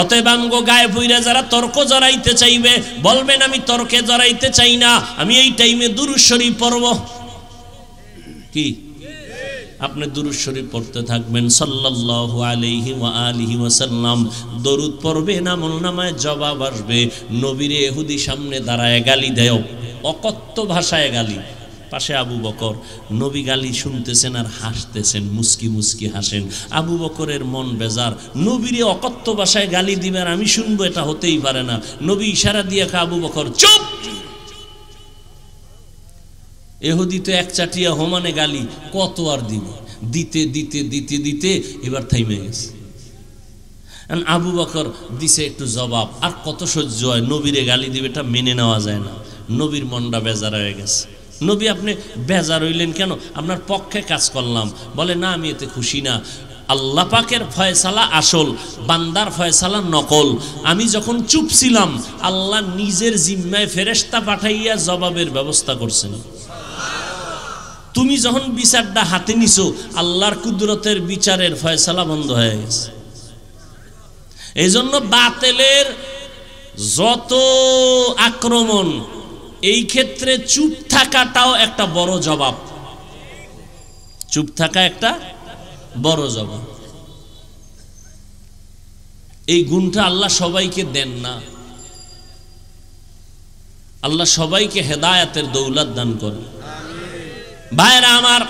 অতএব আমগো গায়ে ভুইরা যারা তর্ক জড়াইতে চাইবে, বলবেন আমি তর্কে জড়াইতে চাই না, আমি এই টাইমে দুরূদ শরীফ পড়ব। কি আপনি দুরূদ শরীফ পড়তে থাকবেন, সাল্লাল্লাহু আলাইহি ওয়া আলিহি ওয়াসাল্লাম। দরুদ পড়বেন, আমলনামায় জবাব আসবে। নবীরে ইহুদি সামনে দাঁড়ায় গালি দেয়, অকথ্য ভাষায় গালি। পাশে আবু বকর, নবী গালি শুনতেছেন আর হাসতেছেন, মুস্কি মুস্কি হাসেন। আবু বকরের মন বেজার, নবীরে অকথ্য ভাষায় গালি দিবেন, আমি শুনবো, এটা হতেই পারে না। নবী ইশারা দিয়ে আবু বকর চুপ। ইহুদি তো এক চাটিয়া হোমানে গালি, কত আর দিবে? দিতে দিতে দিতে দিতে এবার থাইমে গেছে। আবু বকর দিছে একটু জবাব, আর কত সহ্য হয়? নবীরে গালি দিবে, এটা মেনে নেওয়া যায় না। নবীর মনটা বেজার হয়ে গেছে। নবী আপনি বেজার হইলেন কেন? আপনার পক্ষে কাজ করলাম। বলে না, আমি এতে খুশি না। আল্লাহ পাকের ফয়সালা আসল, বান্দার ফয়সালা নকল। আমি যখন চুপ ছিলাম, আল্লাহ নিজের জিম্মায় ফেরেশতা পাঠাইয়া জবাবের ব্যবস্থা করছেন। তুমি যখন বিচারটা হাতে নিছো, আল্লাহর কুদরতের বিচারের ফয়সালা বন্ধ হয়ে গেছে। এই জন্য বাতিলের যত আক্রমণ, এই ক্ষেত্রে চুপ থাকাটাও একটা বড় জবাব। চুপ থাকা একটা বড় জবাব। এই গুণটা আল্লাহ সবাইকে দেন না। আল্লাহ সবাইকে হেদায়েতের দৌলত দান করেন। ভাইরা আমার,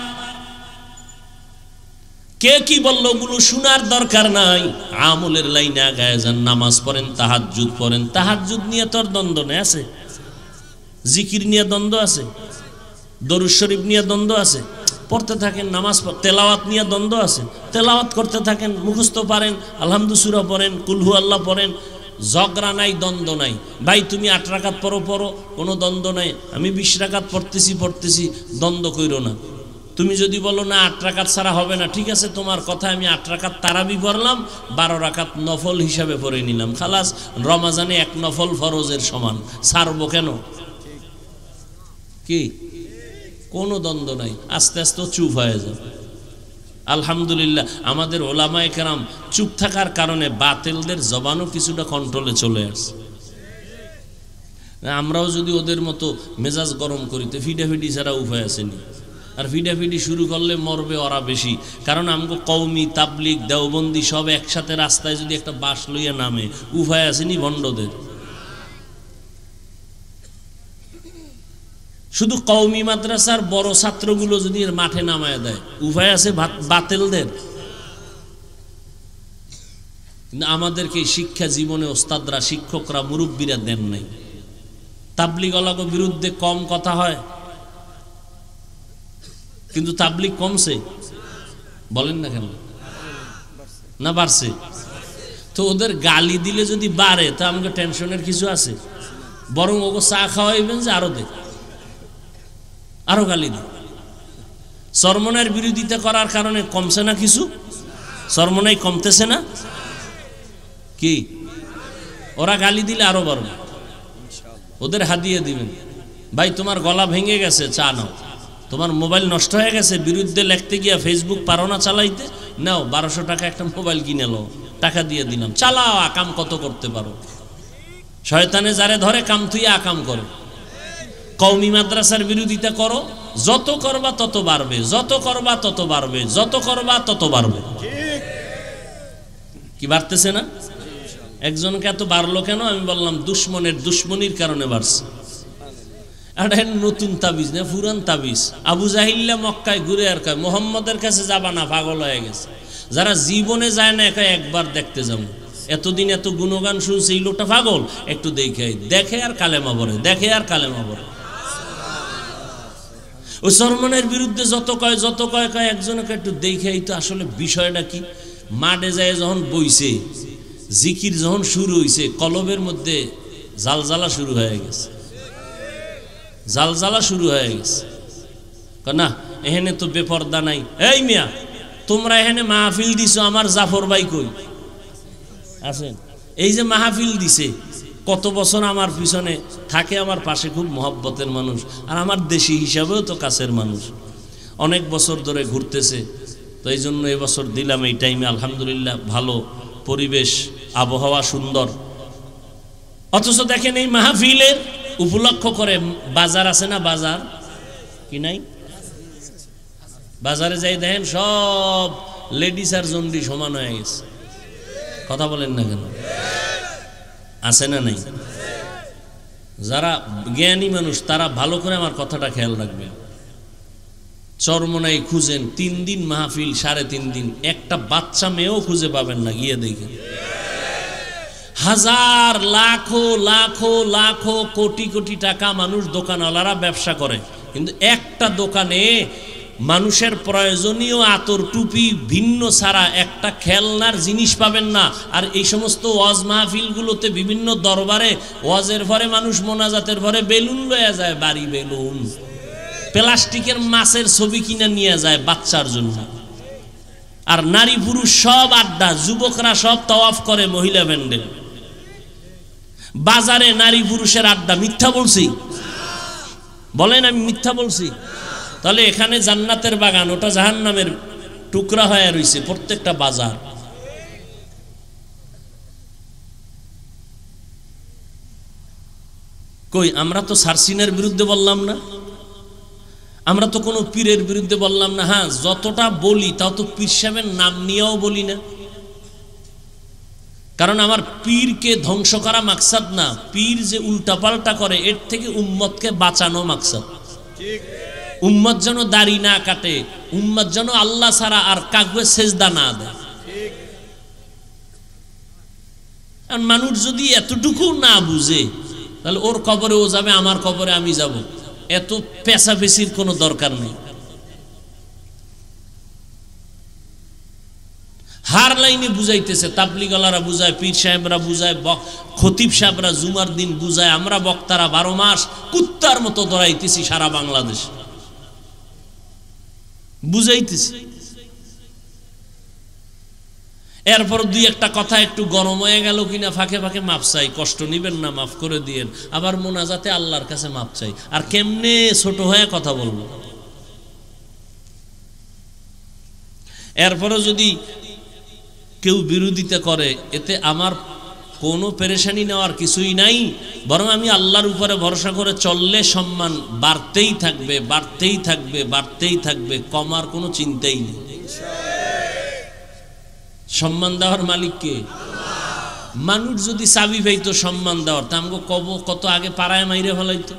কে কি বললো ওগুলো শোনার দরকার নাই। আমলের লাইনে আগায় যান, নামাজ পড়েন, তাহাজ্জুদ পড়েন। তাহাজ্জুদ নিয়ে তোর দ্বন্দ্ব নেই আছে, জিকির নিয়ে দ্বন্দ্ব আছে, দরুদ শরীফ নিয়ে দ্বন্দ্ব আছে, পড়তে থাকেন। নামাজ তেলাওয়াত নিয়ে দ্বন্দ্ব আছে, তেলাওয়াত করতে থাকেন, মুখস্থ পারেন, আলহামদুলিল্লাহ সূরা পড়েন, কুলহু আল্লাহ পড়েন। ঝগড়া নাই, দ্বন্দ্ব নাই। ভাই তুমি 8 রাকাত পড়ো, কোনো দ্বন্দ্ব নাই। আমি 20 রাকাত পড়তেছি, দ্বন্দ্ব কইরো না। তুমি যদি বলো না 8 রাকাত ছাড়া হবে না, ঠিক আছে, তোমার কথা, আমি 8 রাকাত তারাবি পড়লাম, 12 রাকাত নফল হিসাবে পড়ে নিলাম, খালাস। রমাজানে 1 নফল ফরজের সমান, ছাড়বো কেন? কি কোনো দ্বন্দ্ব নাই। আস্তে আস্তে চুপ হয়ে যাবে। আলহামদুলিল্লাহ, আমাদের ওলামায়ে কেরাম চুপ থাকার কারণে বাতিলদের জবানও কিছুটা কন্ট্রোলে চলে আসছে। আমরাও যদি ওদের মতো মেজাজ গরম করি, তো ফিডাফিডি ছাড়া উপায় আসেনি। আর ফিডাফিডি শুরু করলে মরবে ওরা বেশি। কারণ আমগো কওমি, তাবলিগ, দেওবন্দি সব একসাথে রাস্তায় যদি একটা বাস লইয়া নামে, উপায় আসেনি ভণ্ডদের। শুধু কওমি মাদ্রাসার বড় ছাত্রগুলো যদি এর মাঠে নামায় দেয়, উপায় আছে বাতিলদের। কিন্তু আমাদেরকে শিক্ষা জীবনে ওস্তাদরা, শিক্ষকরা, মুরব্বীরা দেন নাই। তাবলিগওয়ালাদের বিরুদ্ধে কম কথা হয়, কিন্তু তাবলীগ কমছে, বলেন না কেন? না বাড়ছে? তো ওদের গালি দিলে যদি বাড়ে তা আমাকে টেনশনের কিছু আছে? বরং ওকে চা খাওয়াইবেন যে আরো দেখ, আরো গালি দেয়। চরমনার বিরোধিতা করার কারণে কমছে না কিছু? চরমনাই কমতেছে না কি? ওরা গালি দিলে আরো বাড়বে। ওদের হাদিয়ে দিবেন, ভাই তোমার গলা ভেঙে গেছে, চা নাও। তোমার মোবাইল নষ্ট হয়ে গেছে, বিরুদ্ধে লিখতে গিয়া ফেসবুক পারো না চালাইতে, নাও 1200 টাকা একটা মোবাইল কিনে লো, টাকা দিয়ে দিলাম, চালাও, আকাম কত করতে পারো। শয়তানে যারে ধরে কাম তুই আকাম করো। কওমি মাদ্রাসার বিরোধিতা করো, যত করবা তত বাড়বে, যত করবা তত বাড়বে, যত করবা তত বাড়বে। কি বাড়তেছে না? একজনকে এত বাড়লো কেন? আমি বললাম দুশ্মনের দুশ্মনির কারণে বাড়ছে। এটা নতুন তাবিজ না, পুরান তাবিজ। আবু জাহিল্লা মক্কায় ঘুরে আর কয় মোহাম্মদের কাছে যাবা না, পাগল হয়ে গেছে। যারা জীবনে যায় না একা একবার দেখতে যাবো, এতদিন এত গুণগান শুনছে, এই লোকটা পাগল, একটু দেখে, দেখে আর কালেমা পড়ে, দেখে আর কালেমা পড়ে। ওই সরমনের বিরুদ্ধে যত কয় একজনকে একটু দেখে তো আসলে বিষয়টা কি। মাঠে যায় যখন বইছে, জিকির যখন শুরু হইছে, কলবের মধ্যে জালজালা শুরু হয়ে গেছে, জালজালা শুরু হয়ে গেছে। না এখানে তো বেপর্দা নাই। এই মিয়া, তোমরা এখানে মাহফিল দিছো, আমার জাফর ভাই কই আছেন? এই যে মাহফিল দিছে, কত বছর আমার পিছনে থাকে, আমার পাশে খুব মহব্বতের মানুষ, আর আমার দেশি হিসাবেও তো কাছের মানুষ, অনেক বছর ধরে ঘুরতেছে। তো এই জন্য এবছর দিলাম এই টাইমে, আলহামদুলিল্লাহ ভালো পরিবেশ, আবহাওয়া সুন্দর। অথচ দেখেন এই মাহফিলের উপলক্ষ করে বাজার আছে না? বাজার কি নাই? বাজারে যাই দেখেন সব লেডিস আর জন্ডি সমান হয়ে গেছে। কথা বলেন না কেন? আছে না নাই? যারা জ্ঞানী মানুষ তারা ভালো করে আমার কথাটা খেয়াল রাখবে। চরমনাই খুঁজেন 3 দিন মাহফিল, 3.5 দিন, একটা বাচ্চা মেয়েও খুঁজে পাবেন না, গিয়ে দেখেন। হাজার লাখো লাখো লাখো কোটি কোটি টাকা মানুষ, দোকানওয়ালারা ব্যবসা করে, কিন্তু একটা দোকানে মানুষের প্রয়োজনীয় আতর, টুপি ভিন্ন ছাড়া একটা খেলনার জিনিস পাবেন না। আর এই সমস্ত ওয়াজ মাহফিলগুলোতে বিভিন্ন দরবারে ওয়াজের পরে মানুষ মোনাজাতের পরে বেলুন লয়ে যায়, বাড়ি বেলুন, প্লাস্টিকের মাছের ছবি কিনে নিয়ে যায় বাচ্চার জন্য। আর নারী পুরুষ সব আড্ডা, যুবকরা সব তাওয়াফ করে মহিলা ব্যান্ডে। বাজারে নারী পুরুষের আড্ডা। মিথ্যা বলছি? বলেন আমি মিথ্যা বলছি? তাহলে এখানে জান্নাতের বাগান, ওটা জাহান্নামের টুকরা হয়ে রয়েছে প্রত্যেকটা বাজার। কই আমরা তো সার্সিনের বিরুদ্ধে বললাম না, আমরা তো কোনো পীরের বিরুদ্ধে বললাম না। হ্যাঁ, যতটা বলি তাও তো পীর সাহেবের নাম নিয়েও বলি না, কারণ আমার পীরকে ধ্বংস করা মাকসাদ না। পীর যে উল্টাপাল্টা করে, এর থেকে উম্মতকে বাঁচানো মাকসাদ। উম্মত যেন দাড়ি না কাটে, উম্মত যেন আল্লাহ ছাড়া আর কাউকে সেজদা না দেয়। মানুষ যদি এতটুকু না বুঝে, তাহলে ওর কবরে ও যাবে, আমার কবরে আমি যাব, এত পেশাপেশির কোনো দরকার নেই। হার লাইনে বুঝাইতেছে, তাবলিগওয়ালারা বুঝায়, পীর সাহেবরা বুঝায়, খতিব সাহেবরা জুমার দিন বুঝায়, আমরা বক্তারা 12 মাস কুত্তার মতো দৌড়াইতেছি সারা বাংলাদেশ, বুঝাইতেছি। এরপর 2-1টা কথা একটু গরম হয়ে গেল কিনা ফাঁকে ফাঁকে মাপ চাই, কষ্ট নিবেন না, মাফ করে দিয়েন। আবার মোনাজাতে আল্লাহর কাছে মাপ চাই। আর কেমনে ছোট হয়ে কথা বলবো? এরপরও যদি কেউ বিরোধিতা করে, এতে আমার কোনো পেরেশানি নেওয়ার কিছুই নাই, বরং আমি আল্লাহর উপরে ভরসা করে চললে সম্মান বাড়তেই থাকবে, বাড়তেই থাকবে, বাড়তেই থাকবে, কমার কোনো চিন্তাই নেই। সম্মান দেওয়ার মালিক কে? মানুষ যদি চাবি পাইতো সম্মান দেওয়ার, তা আমাকে কত আগে পাড়ায় মাইরে ফেলাইতো।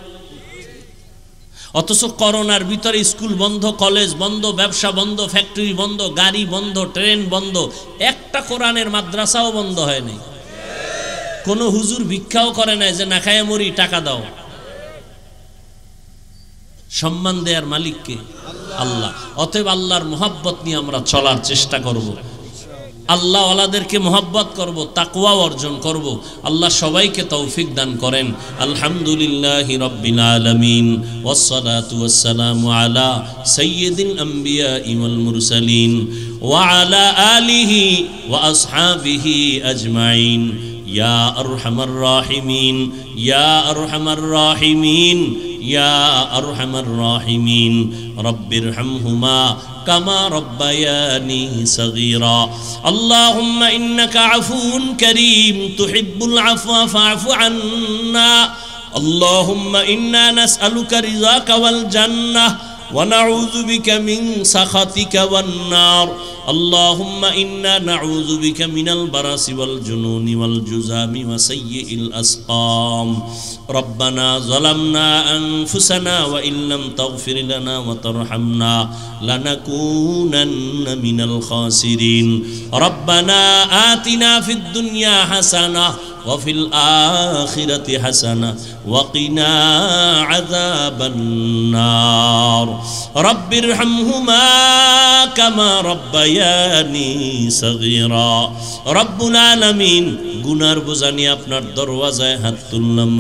অথচ করোনার ভিতরে স্কুল বন্ধ, কলেজ বন্ধ, ব্যবসা বন্ধ, ফ্যাক্টরি বন্ধ, গাড়ি বন্ধ, ট্রেন বন্ধ, একটা কোরআনের মাদ্রাসাও বন্ধ হয় নাই। কোনো হুজুর ভিক্ষাও করে নাই যে না খায় মরি, টাকা দাও। সম্মান দেওয়ার মালিক কে? আল্লাহ। অতএব আল্লাহর মোহাব্বত নিয়ে আমরা চলার চেষ্টা করব, আল্লাহ ওয়ালাদেরকে মোহাব্বত করব, তাকওয়া অর্জন করব। আল্লাহ সবাইকে তৌফিক দান করেন। আলহামদুলিল্লাহি রাব্বিল আলামিন ওয়াসসালাতু ওয়াসসালামু আলা সাইয়্যিদিল আমবিয়া ওয়াল মুরসালিন ওয়া আলা আলিহি ওয়া আসহাবিহি আজমাইন ইয়া আরহামার রাহিমিন ইয়া আরহামার রাহিমিন ইয়া আরহামার রাহিমিন রব্বিরহামহুমা কামা রব্বায়ানি সগীরা। আল্লাহুম্মা ইন্নাকা আফুউন কারীম তুহিব্বুল আফওয়া ফা'ফু আন্না। আল্লাহুম্মা ইন্না নাসআলুকা রিযাকা ওয়াল জান্নাহ ওয়া নাউযু বিকা মিন সাখাতিকা ওয়ান নার। اللهم إنا نعوذ بك من البرص والجنون والجذام وسيء الأسقام. ربنا ظلمنا أنفسنا وإن لم تغفر لنا وترحمنا لنكونن من الخاسرين. ربنا آتنا في الدنيا حسنة وفي الآخرة حسنة وقنا عذاب النار. رب ارحمهما كما ربياني صغيرا. رب العالمين গুনার বোঝা নিয়ে আপনার দরওয়াজায় হাত তুললাম।